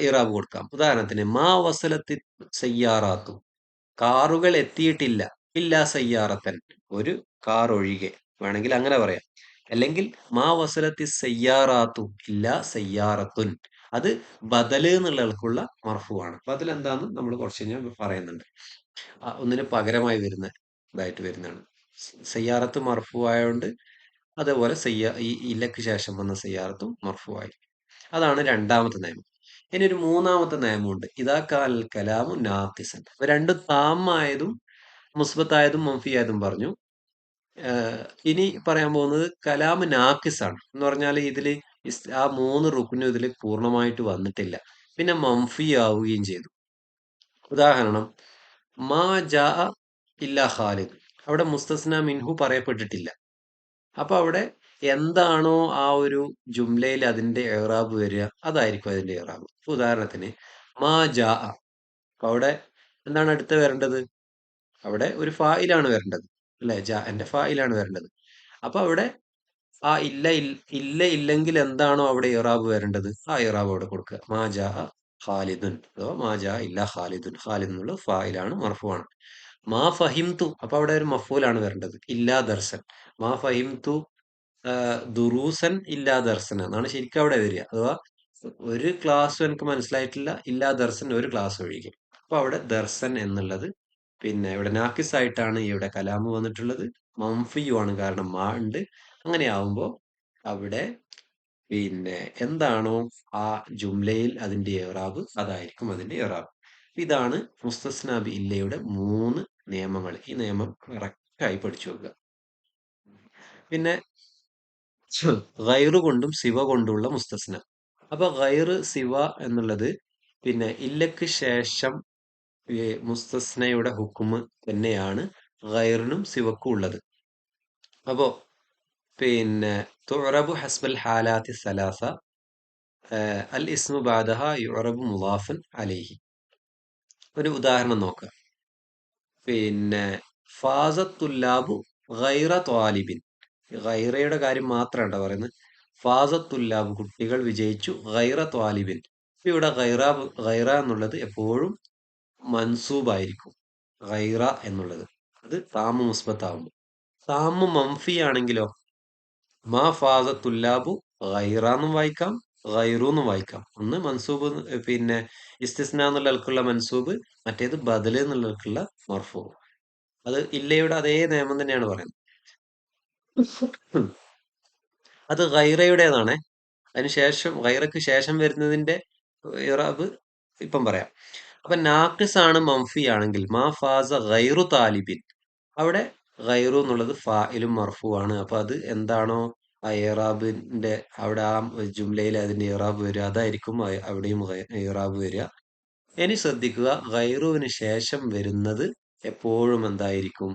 ഇറാബ് കൊടുക്കാം. ഉദാഹരണത്തിന് മാ വസലത്തി സയ്യാറാത്തു, കാറുകൾ എത്തിയിട്ടില്ല, ഇല്ല സയ്യാറത്തൻ, ഒരു കാർ ഒഴികെ, വേണമെങ്കിൽ അങ്ങനെ പറയാം. അല്ലെങ്കിൽ മാ വസലത്തി സയ്യാറാത്തു ഇല്ല സയ്യാറത്തുൻ, അത് ബദല് എന്നുള്ളവർക്കുള്ള മർഫുവാണ്. ബദൽ എന്താന്ന് നമ്മൾ കുറച്ച് കഴിഞ്ഞാൽ പറയുന്നുണ്ട്. ഒന്നിന് പകരമായി വരുന്ന ഇതായിട്ട് വരുന്നതാണ്. സയ്യാറത്ത് മർഫു ആയതുകൊണ്ട് അതേപോലെ ഈ ഇല്ലക്ക് ശേഷം വന്ന സയ്യാറത്തും മർഫു ആയി. അതാണ് രണ്ടാമത്തെ നിയമം. ഇനി ഒരു മൂന്നാമത്തെ നിയമമുണ്ട്. ഇതാ കാൽ കലാമു നാഖിസൻ, രണ്ടും താമായതും മുസ്ബത്തായതും മംഫിയായതും പറഞ്ഞു. ഇനി പറയാൻ പോകുന്നത് കലാമ് നാക്കിസാണ്. എന്ന് പറഞ്ഞാൽ ഇതില് ആ മൂന്ന് റുക്നും ഇതിൽ പൂർണ്ണമായിട്ട് വന്നിട്ടില്ല, പിന്നെ മംഫി ആവുകയും ചെയ്തു. ഉദാഹരണം മാ ജാ ഇല്ല ഖാലിദ്, അവിടെ മുസ്തസ്ന മിൻഹു പറയപ്പെട്ടിട്ടില്ല. അപ്പൊ അവിടെ എന്താണോ ആ ഒരു ജുംലയിൽ അതിന്റെ ഇറാബ് വരിക, അതായിരിക്കും അതിന്റെ ഇറാബ്. ഉദാഹരണത്തിന് മാ ജാ, അപ്പൊ അവിടെ എന്താണ് അടുത്ത് വരേണ്ടത്? അവിടെ ഒരു ഫായിലാണ് വരേണ്ടത്, അല്ലെ? ജാ എന്റെ ഫായിലാണ് വരേണ്ടത്. അപ്പൊ അവിടെ ആ ഇല്ലെങ്കിൽ എന്താണോ അവിടെ ഇറാബ് വരേണ്ടത്, ആ ഇറാബ് അവിടെ കൊടുക്കുക. മാ ജാ ഖാലിദുൻ, അഥവാ മാ ജാ ഇല്ല ഖാലിദുൻ, ഖാലിദ് എന്നുള്ളത് ഫായിലാണ്, മർഫുവാണ്. മാ ഫഹിംതു, അപ്പൊ അവിടെ ഒരു മഫൂലാണ് വരേണ്ടത്, ഇല്ലാ ദർസൻ. മാ ഫഹിംതു ദുറൂസൻ ഇല്ലാ ദർസൻ എന്നാണ് ശരിക്കും അവിടെ വരിക. അഥവാ ഒരു ക്ലാസ്സും എനിക്ക് മനസ്സിലായിട്ടില്ല, ഇല്ലാ ദർസൻ, ഒരു ക്ലാസ് ഒഴികെ. അപ്പൊ അവിടെ ദർസൻ എന്നുള്ളത് പിന്നെ ഇവിടെ നാക്കിസ് ആയിട്ടാണ് ഇവിടെ കലാമ് വന്നിട്ടുള്ളത്. മംഫിയുമാണ്, കാരണം മാ ഉണ്ട്. അങ്ങനെ ആവുമ്പോ അവിടെ പിന്നെ എന്താണോ ആ ജുംലയിൽ അതിന്റെ ഇറാബ്, അതായിരിക്കും അതിന്റെ ഇറാബ്. ഇതാണ് മുസ്തസ്ന ബി ഇല്ലയുടെ മൂന്ന് നിയമങ്ങൾ. ഈ നിയമം കറക്റ്റായി പഠിച്ചു വെക്കുക. പിന്നെ ഗൈറ് കൊണ്ടും സിവ കൊണ്ടുള്ള മുസ്തസ്ന. അപ്പൊ ഗൈറ് സിവ എന്നുള്ളത് പിന്നെ ഇല്ലക്ക് ശേഷം മുസ്തസ്നയുടെ ഹുക്കുമ് തന്നെയാണ് ഗൈറിനും സിവക്കും ഉള്ളത്. അപ്പോ പിന്നെ തുറബു ഹസ്ബൽ ഹാലാത്തി സലാസ, അൽ ഇസ്മു ബാദഹ യുറബു മുലാഫൻ അലൈഹി. ഒരു ഉദാഹരണം നോക്കാം. പിന്നെ ഫാസത്തുല്ലാബു ഗൈറ ത്വാലിബിൻ, ഗൈറയുടെ കാര്യം മാത്രമാണ് പറയുന്നത്. ഫാസത്തുല്ലാബ്, കുട്ടികൾ വിജയിച്ചു, ഗൈറ ത്വാലിബിൻ. ഇവിടെ ഗൈറ എന്നുള്ളത് എപ്പോഴും മൻസൂബായിരിക്കും. ഗൈറ എന്നുള്ളത് അത് താമു മുസ്ബത്താവുമ്പോൾ. താമു മംഫി ആണെങ്കിലോ മാ ഫാസത്തുല്ലാബു ഗൈറ എന്നും വായിക്കാം, ഗൈറു എന്നും വായിക്കാം. ഒന്ന് മൻസൂബ് പിന്നെ ഇസ്തിസ്ന എന്നുള്ളവർക്കുള്ള മൻസൂബ്, മറ്റേത് ബദല് എന്നുള്ളവർക്കുള്ള മർഫു. അത് ഇല്ലയുടെ അതേ നിയമം തന്നെയാണ് പറയുന്നത്. ഉം. അത് ഗൈറയുടേതാണ്. അതിനുശേഷം ഗൈറക്ക് ശേഷം വരുന്നതിന്റെ ഇറാബ് ഇപ്പം പറയാം. അപ്പൊ നാക്കിസ് ആണ് മംഫി ആണെങ്കിൽ മാ ഫാസ ഗൈറു താലിബിൻ, അവിടെ ഗൈറു എന്നുള്ളത് ഫായിലും മർഫു ആണ്. അപ്പൊ അത് എന്താണോ ആ ഇറാബിന്റെ അവിടെ ആ ജുംലയിൽ അതിന്റെ ഇറാബ് വരിക, അതായിരിക്കും അവിടെയും ഇറാബ് വരിക. ഇനി ശ്രദ്ധിക്കുക, ഗൈറുവിന് ശേഷം വരുന്നത് എപ്പോഴും എന്തായിരിക്കും?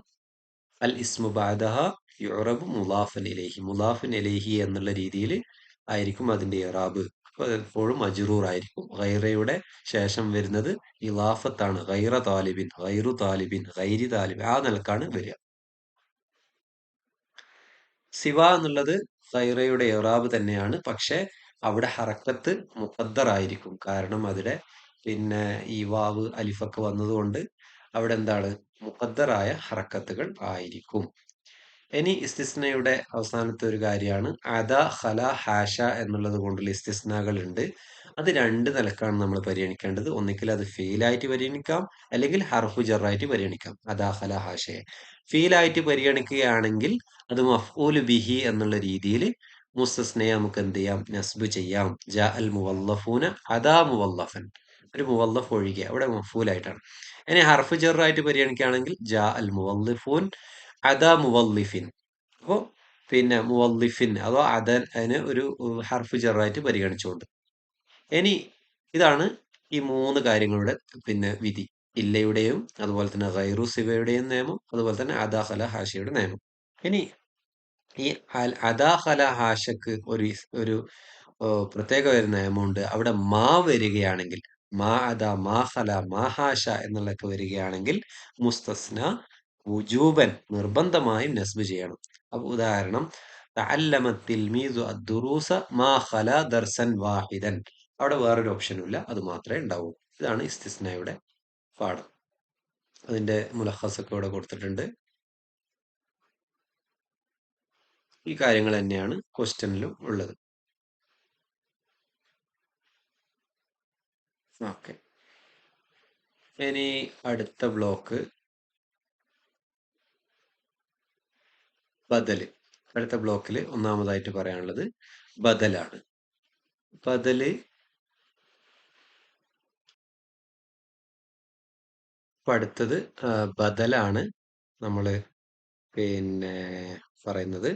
അൽ ഇസ്മു ബഅദഹ യുറബ് മുലാഫൻ ഇലൈഹി, മുലാഫൻ ഇലൈഹി എന്നുള്ള രീതിയിൽ ആയിരിക്കും അതിന്റെ ഇറാബ്. അപ്പൊ അത് എപ്പോഴും മജ്റൂർ ആയിരിക്കും. ഗൈറയുടെ ശേഷം വരുന്നത് ഇലാഫത്താണ്. ഗൈറ താലിബിൻ, ഗൈറു താലിബിൻ, ഗൈരി താലിബിൻ, ആ നിലക്കാണ് വരിക. സിവ എന്നുള്ളത് സൈറയുടെ ഇറാബ് തന്നെയാണ്. പക്ഷെ അവിടെ ഹറക്കത്ത് മുഖദ്ദറായിരിക്കും. കാരണം അവിടെ പിന്നെ ഈ വാവ് അലിഫൊക്കെ വന്നതുകൊണ്ട് അവിടെ എന്താണ്? മുഖദ്ദറായ ഹറക്കത്തുകൾ ആയിരിക്കും. ഇനി ഇസ്തിസ്നയുടെ അവസാനത്തെ ഒരു കാര്യമാണ് അദ, ഖല, ഹാഷ എന്നുള്ളത് കൊണ്ടുള്ള ഇസ്തിസ്നകൾ ഉണ്ട്. അത് രണ്ട് നിലക്കാണ് നമ്മൾ പരിഗണിക്കേണ്ടത്. ഒന്നുകിൽ അത് ഫീലായിട്ട് പരിഗണിക്കാം, അല്ലെങ്കിൽ ഹർഫു ജറായിട്ട് പരിഗണിക്കാം. അദാ, ഖല, ഹാഷയെ ഫീലായിട്ട് പരിഗണിക്കുകയാണെങ്കിൽ അത് മഫ്ഊൽ ബിഹി എന്നുള്ള രീതിയിൽ മുസ്തസ്നയെ നമുക്ക് എന്ത് ചെയ്യാം? നസ്ബ് ചെയ്യാം. ജാ അൽ മുവല്ലഫൂന അദാ മുവല്ലഫൻ, ഒരു മുവല്ലഫ് ഒഴികെ അവിടെ മഫ്ഊലായിട്ടാണ്. ഇനി ഹർഫ് ജറായിട്ട് പരിഗണിക്കുകയാണെങ്കിൽ ജാ അൽ മുവല്ലിഫൂൻ അദാ മുവല്ലിഫിൻ. അപ്പോ പിന്നെ മുവല്ലിഫിൻ അഥവാ അതിന് ഒരു ഹർഫ് ജറായിട്ട് പരിഗണിച്ചുകൊണ്ട്. ഇനി ഇതാണ് ഈ മൂന്ന് കാര്യങ്ങളുടെ പിന്നെ വിധി. ഇല്ലയുടെയും അതുപോലെ തന്നെ ഗൈറു സിവയുടെയും നിയമം, അതുപോലെ തന്നെ അദാഖല ഹാഷയുടെ നിയമം. ഇനി ഈ അദാഖല ഹാഷക്ക് ഒരു പ്രത്യേക ഒരു നിയമമുണ്ട്. അവിടെ മാ വരികയാണെങ്കിൽ, മാ അദ, മാ ഖല, മാ ഹാഷ എന്നുള്ളതൊക്കെ വരികയാണെങ്കിൽ മുസ്തസ്ന വുജൂബൻ നിർബന്ധമായും നസ്ബ് ചെയ്യണം. അപ്പൊ ഉദാഹരണം തഅല്ലമ തിൽമീദു അദ്ദുറൂസ മാ ഖല ദർസൻ വാഹിദൻ, അവിടെ വേറൊരു ഓപ്ഷനും ഇല്ല, അത് മാത്രമേ ഉണ്ടാവൂ. ഇതാണ് ഇസ്തിസ്നയുടെ പാഠം. അതിന്റെ മുലഖസ് ഒക്കെ ഇവിടെ കൊടുത്തിട്ടുണ്ട്. ഈ കാര്യങ്ങൾ തന്നെയാണ് ക്വസ്റ്റ്യനിലും ഉള്ളത്. ഓക്കെ. ഇനി അടുത്ത ബ്ലോക്ക് ബദല്. അടുത്ത ബ്ലോക്കിൽ ഒന്നാമതായിട്ട് പറയാനുള്ളത് ബദലാണ്. ബദല് ഇപ്പൊ അടുത്തത് ബദലാണ് നമ്മള് പിന്നെ പറയുന്നത്.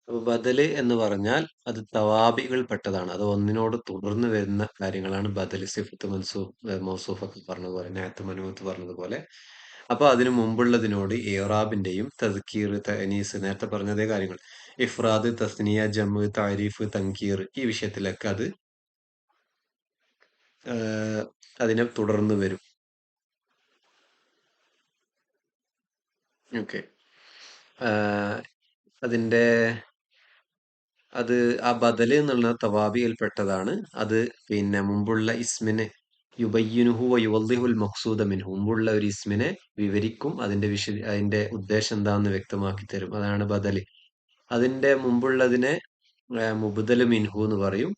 അപ്പൊ ബദല് എന്ന് പറഞ്ഞാൽ അത് തവാബികൾ പെട്ടതാണ്. അത് ഒന്നിനോട് തുടർന്ന് വരുന്ന കാര്യങ്ങളാണ് ബദല്. സിഫത്ത്, മൻസൂബ്, മൗസൂഫ് ഒക്കെ പറഞ്ഞതുപോലെ, നാത്ത്, മനുവത്ത് പറഞ്ഞതുപോലെ. അപ്പൊ അതിനു മുമ്പുള്ളതിനോട് ഇറാബിന്റെയും തസ്കീർ, തഅനീസ്, നേരത്തെ പറഞ്ഞതേ കാര്യങ്ങൾ, ഇഫ്രാദ്, തസ്നിയ, ജമ്, താരിഫ്, തൻകീർ, ഈ വിഷയത്തിലൊക്കെ അത് അതിനെ തുടർന്ന് വരും. ഓക്കെ. അതിന്റെ അത് ആ ബദല് എന്നുള്ള തവാബിയിൽ പെട്ടതാണ്. അത് പിന്നെ മുമ്പുള്ള ഇസ്മിനെ യുബയ്യിനുഹു വ യുവദ്ദിഹുൽ മഖ്സൂദ മിൻഹു, മുമ്പുള്ള ഒരു ഇസ്മിനെ വിവരിക്കും, അതിന്റെ ഉദ്ദേശം എന്താണെന്ന് വ്യക്തമാക്കി തരും. അതാണ് ബദല്. അതിന്റെ മുമ്പുള്ളതിനെ മുബ്ദല് മിൻഹു എന്ന് പറയും.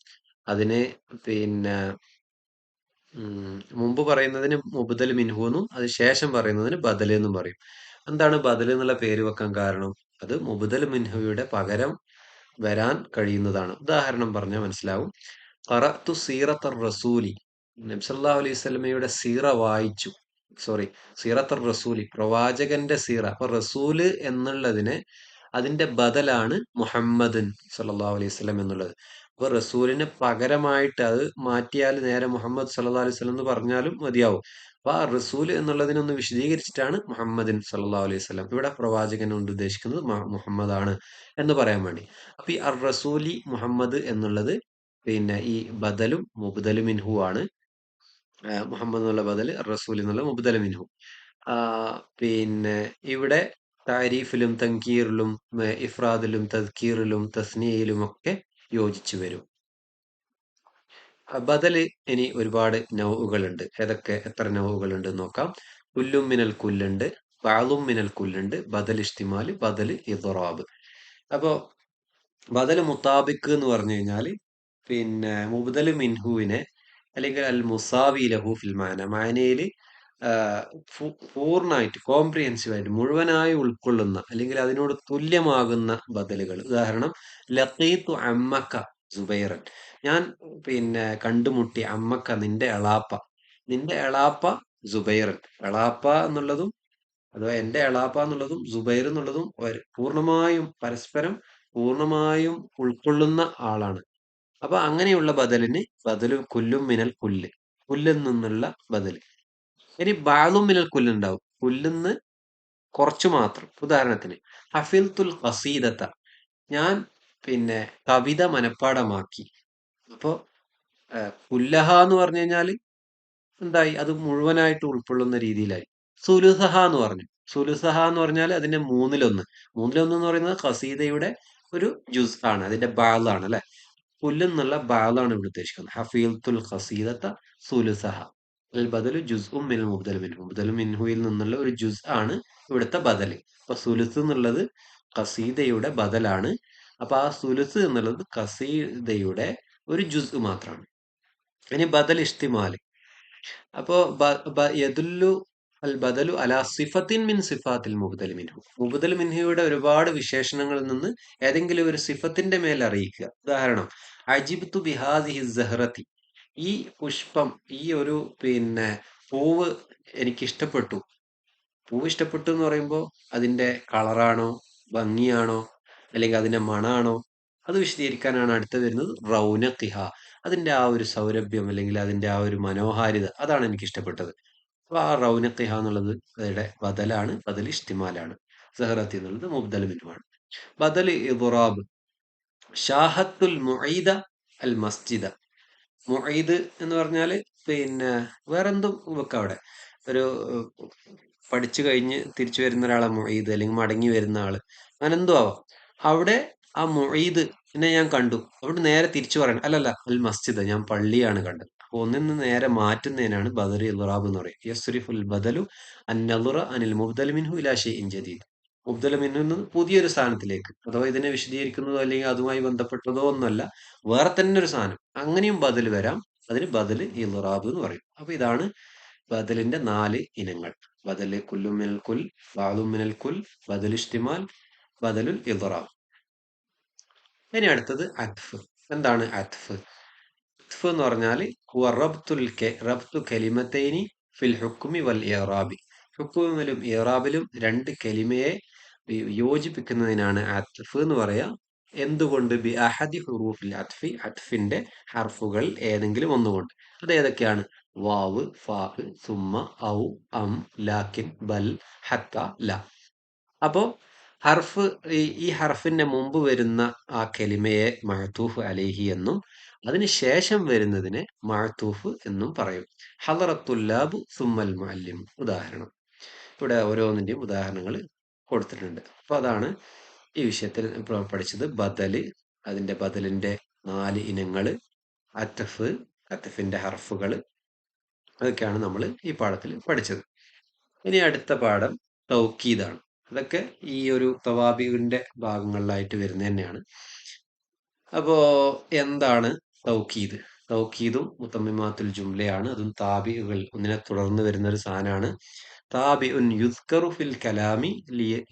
അതിനെ പിന്നെ മുമ്പ് പറയുന്നതിന് മുബ്ദല് മിൻഹു എന്നും അത് ശേഷം പറയുന്നതിന് ബദല് എന്നും പറയും. എന്താണ് ബദല് എന്നുള്ള പേര് വെക്കാൻ കാരണം? അത് മുബ്ദല് മിൻഹുയുടെ പകരം വരാൻ കഴിയുന്നതാണ്. ഉദാഹരണം പറഞ്ഞാൽ മനസ്സിലാവും. ഖറഅത്തു സീറത്തർ റസൂലി, നബി സല്ലല്ലാഹു അലൈഹി വസല്ലമയുടെ സീറ വായിച്ചു. സോറി, സീറത്തർ റസൂലി, പ്രവാചകന്റെ സീറ. അപ്പൊ റസൂല് എന്നുള്ളതിന് അതിന്റെ ബദലാണ് മുഹമ്മദൻ സല്ലല്ലാഹു അലൈഹി വസല്ലം എന്നുള്ളത്. അപ്പൊ റസൂലിന് പകരമായിട്ട് അത് മാറ്റിയാൽ നേരെ മുഹമ്മദ് സല്ലല്ലാഹു അലൈഹി വസല്ലം എന്ന് പറഞ്ഞാലും മതിയാവും. അപ്പൊ ആ റസൂൽ എന്നുള്ളതിനൊന്ന് വിശദീകരിച്ചിട്ടാണ് മുഹമ്മദൻ സല്ലല്ലാഹു അലൈഹി വസല്ലം. ഇവിടെ പ്രവാചകൻ കൊണ്ട് ഉദ്ദേശിക്കുന്നത് മുഹമ്മദ് ആണ് എന്ന് പറയാൻ വേണ്ടി. അപ്പൊ ഈ അർ റസൂലി മുഹമ്മദ് എന്നുള്ളത് പിന്നെ ഈ ബദലും മുബ്ദലു മിൻഹു ആണ്. മുഹമ്മദ് എന്നുള്ള ബദൽ, റസൂൽ എന്നുള്ള മുബ്ദല മിൻഹു. പിന്നെ ഇവിടെ താരീഫിലും തൻകീറിലും ഇഫ്രാദിലും തദ്കീറിലും തസ്നിയയിലും ഒക്കെ യോജിച്ചു വരും. ബദല് ഇനി ഒരുപാട് നൗകളുണ്ട്. ഏതൊക്കെ, എത്ര നൗകളുണ്ട് നോക്കാം. കുല്ലും മിനൽ കുല്ലുണ്ട്, ബഅളും മിനൽ കുല്ലുണ്ട്, ബദൽ ഇഷ്തിമാല്, ബദൽ ഇദ്റാബ്. അപ്പോ ബദൽ മുത്താബിക്ക് എന്ന് പറഞ്ഞു കഴിഞ്ഞാൽ പിന്നെ മുബ്ദല് മിൻഹുവിനെ അല്ലെങ്കിൽ അൽ മുസാവി ലഹു ഫിൽ മാന മാനയില് പൂർണ്ണമായിട്ട് കോംപ്രിഹെൻസീവ് ആയിട്ട് മുഴുവനായി ഉൾക്കൊള്ളുന്ന അല്ലെങ്കിൽ അതിനോട് തുല്യമാകുന്ന ബദലുകൾ. ഉദാഹരണം, ലഖീത്തു അമ്മക്ക സുബൈറൻ, ഞാൻ പിന്നെ കണ്ടുമുട്ടി അമ്മക്ക നിന്റെ എളാപ്പ, നിന്റെ എളാപ്പ സുബൈറൻ. എളാപ്പ എന്നുള്ളതും അഥവാ എന്റെ എളാപ്പ എന്നുള്ളതും സുബൈർ എന്നുള്ളതും പൂർണ്ണമായും പരസ്പരം പൂർണ്ണമായും ഉൾക്കൊള്ളുന്ന ആളാണ്. അപ്പൊ അങ്ങനെയുള്ള ബദലിന് ബദലു കുല്ലും മിനൽ കുല്ല്, പുല്ലിൽ നിന്നുള്ള ബദൽ. ഇനി ബാളും മിനൽ കുല്ലുണ്ടാവും, പുല്ലിന്ന് കുറച്ചു മാത്രം. ഉദാഹരണത്തിന്, ഹഫിൽത്തുൽ ഖസീദത്ത, ഞാൻ പിന്നെ കവിത മനഃപ്പാടമാക്കി. അപ്പോ കുല്ലഹ എന്ന് പറഞ്ഞു കഴിഞ്ഞാൽ എന്തായി, അത് മുഴുവനായിട്ട് ഉൾക്കൊള്ളുന്ന രീതിയിലായി. സുലുസഹ എന്ന് പറഞ്ഞു. സുലുസഹ എന്ന് പറഞ്ഞാൽ അതിന്റെ മൂന്നിലൊന്ന്. മൂന്നിലൊന്ന് എന്ന് പറയുന്നത് ഖസീദയുടെ ഒരു ജുസ് ആണ്, അതിന്റെ ബാളാണ് അല്ലെ. പുല്ല് എന്നുള്ള ബാളാണ് ഇവിടെ ഉദ്ദേശിക്കുന്നത്. ഹഫീൽത്തുൽ ഖസീദത്ത സുലുസഹ. അൽ ബദലു ജുസ് മിനൽ മുബ്ദൽ മിൻഹു, മുബ്ദൽ മിൻഹുയിൽ നിന്നുള്ള ഒരു ജുസ് ആണ് ഇവിടുത്തെ ബദല്. അപ്പൊ സുലുസ് എന്നുള്ളത് ഖസീദയുടെ ബദലാണ്. അപ്പൊ ആ സുലുസ് എന്നുള്ളത് ഖസീദയുടെ ഒരു ജുസ് മാത്രമാണ്. ഇനി ബദൽ ഇഷ്തിമാല്. അപ്പോ യദുല്ലു അൽ ബദലു അലാ സിഫത്തിൻ മിൻ സിഫാത്തിൽ മുബ്ദൽ മിൻഹു, മുബ്ദൽ മിൻഹുയുടെ ഒരുപാട് വിശേഷണങ്ങളിൽ നിന്ന് ഏതെങ്കിലും ഒരു സിഫത്തിന്റെ മേൽ അറിയിക്കുക. ഉദാഹരണം, അജിബ്തു ബിഹാദിഹി സഹ്റത്തി, ഈ പുഷ്പം, ഈ ഒരു പിന്നെ പൂവ് എനിക്ക് ഇഷ്ടപ്പെട്ടു. പൂവ് ഇഷ്ടപ്പെട്ടു എന്ന് പറയുമ്പോൾ അതിന്റെ കളറാണോ, ഭംഗിയാണോ, അല്ലെങ്കിൽ അതിന്റെ മണാണോ, അത് വിശദീകരിക്കാനാണ് അടുത്ത് വരുന്നത് റൗനഖിഹ, അതിന്റെ ആ ഒരു സൗരഭ്യം അല്ലെങ്കിൽ അതിന്റെ ആ ഒരു മനോഹാരിത, അതാണ് എനിക്ക് ഇഷ്ടപ്പെട്ടത്. അപ്പൊ ആ റൗനഖിഹ എന്നുള്ളത് അതിന്റെ ബദലാണ്, ബദൽ ഇഷ്തിമാലാണ്. സഹറത്തി എന്നുള്ളത് മുബ്ദൽ മിൻഹുവാണ്. ബദൽ ഇദ്റാബ്, ഷാഹത്തുൽ മുഈദ അൽ മസ്ജിദ. മുഈദ് എന്ന് പറഞ്ഞാല് പിന്നെ വേറെന്തും വെക്കാം അവിടെ. ഒരു പഠിച്ചു കഴിഞ്ഞ് തിരിച്ചു വരുന്ന ഒരാളെ മുഈദ്, അല്ലെങ്കിൽ മടങ്ങി വരുന്ന ആള്, അങ്ങനെ എന്തോ ആവാം. അവിടെ ആ മുഈദ് നെ ഞാൻ കണ്ടു, അവിടെ നേരെ തിരിച്ചു പറയണം, അല്ലല്ല അൽ മസ്ജിദ്, ഞാൻ പള്ളിയാണ് കണ്ടത്. അപ്പൊ ഒന്നിൽ നിന്ന് നേരെ മാറ്റുന്നതിനാണ് ബദൽ ഇദ്റാബ് എന്ന് പറയും. യസ്രിഫുൽ ബദലു അൻ നളുറ അനിൽ മുബ്ദൽ മിൻഹു ഇലാ ഷൈഇൻ ജദീദ്, മുബ്ദൽ മിൻഹു നിന്ന് പുതിയൊരു സാധനത്തിലേക്ക്. അഥവാ ഇതിനെ വിശദീകരിക്കുന്നതോ അല്ലെങ്കിൽ അതുമായി ബന്ധപ്പെട്ടതോ ഒന്നുമല്ല, വേറെ തന്നെ ഒരു സാധനം, അങ്ങനെയും ബദൽ വരാം. അതിന് ബദൽ ഇദ്റാബ് എന്ന് പറയും. അപ്പൊ ഇതാണ് ബദലിന്റെ 4 ഇനങ്ങൾ. ബദല് കുല്ലു മിനൽ കുൽ, ബഅ്ദു മിനൽ കുൽ, ബദൽ ഇഷ്തിമാൽ, ബദലുൽ ഇദ്റാബ്. ഇനി അടുത്തത് അത്ഫ്. എന്താണ് അത്ഫ്? അത്ഫ് എന്ന് പറഞ്ഞാൽ ഹുവ റബ്തു കലിമത്തൈനി ഫിൽ ഹുക്മി വൽ ഇറാബി, ഹുക്കുമിലും ഇറാബിലും രണ്ട് കലിമയെ യോജിപ്പിക്കുന്നതിനാണ് അത്ഫ് എന്ന് പറയാ. എന്തുകൊണ്ട്? ബി അഹദി ഹുറൂഫിൽ അത്ഫി, അത്ഫിന്റെ ഹർഫുകൾ ഏതെങ്കിലും ഒന്നുകൊണ്ട്. അത് ഏതൊക്കെയാണ്? വാവ്, ഫാ, സുമ്മ, ഔ, അം, ലാക്കിൻ, ബൽ, ഹത്ത, ല. അപ്പോ ഹർഫ്, ഈ ഹർഫിന്റെ മുമ്പ് വരുന്ന ആ കലിമയെ മഅ്തൂഫ് അലൈഹി എന്നും അതിന് ശേഷം വരുന്നതിനെ മഅ്തൂഫ് എന്നും പറയും. ഹളറത്തുല്ലാബു സുമ്മൽ മുഅല്ലിം. ഉദാഹരണം, ഇവിടെ ഓരോന്നിന്റെയും ഉദാഹരണങ്ങൾ കൊടുത്തിട്ടുണ്ട്. അപ്പൊ അതാണ് ഈ വിഷയത്തിൽ പഠിച്ചത്. ബദല്, അതിന്റെ ബദലിന്റെ 4 ഇനങ്ങള്, അത്ഫ്, അത്ഫിന്റെ ഹർഫുകൾ, അതൊക്കെയാണ് നമ്മൾ ഈ പാഠത്തിൽ പഠിച്ചത്. ഇനി അടുത്ത പാഠം തൗക്കീദാണ്. അതൊക്കെ ഈ ഒരു തവാബിന്റെ ഭാഗങ്ങളിലായിട്ട് വരുന്നത് തന്നെയാണ്. അപ്പോ എന്താണ് തൗക്കീദ്? തൗക്കീദും മുത്തമ്മിമാത്തുൽ ജുംലയാണ്. അതും താബിഉകൾ, ഒന്നിനെ തുടർന്ന് വരുന്ന ഒരു സാധനമാണ്. താബിഉൻ യുദ്കറു ഫിൽ കലാമി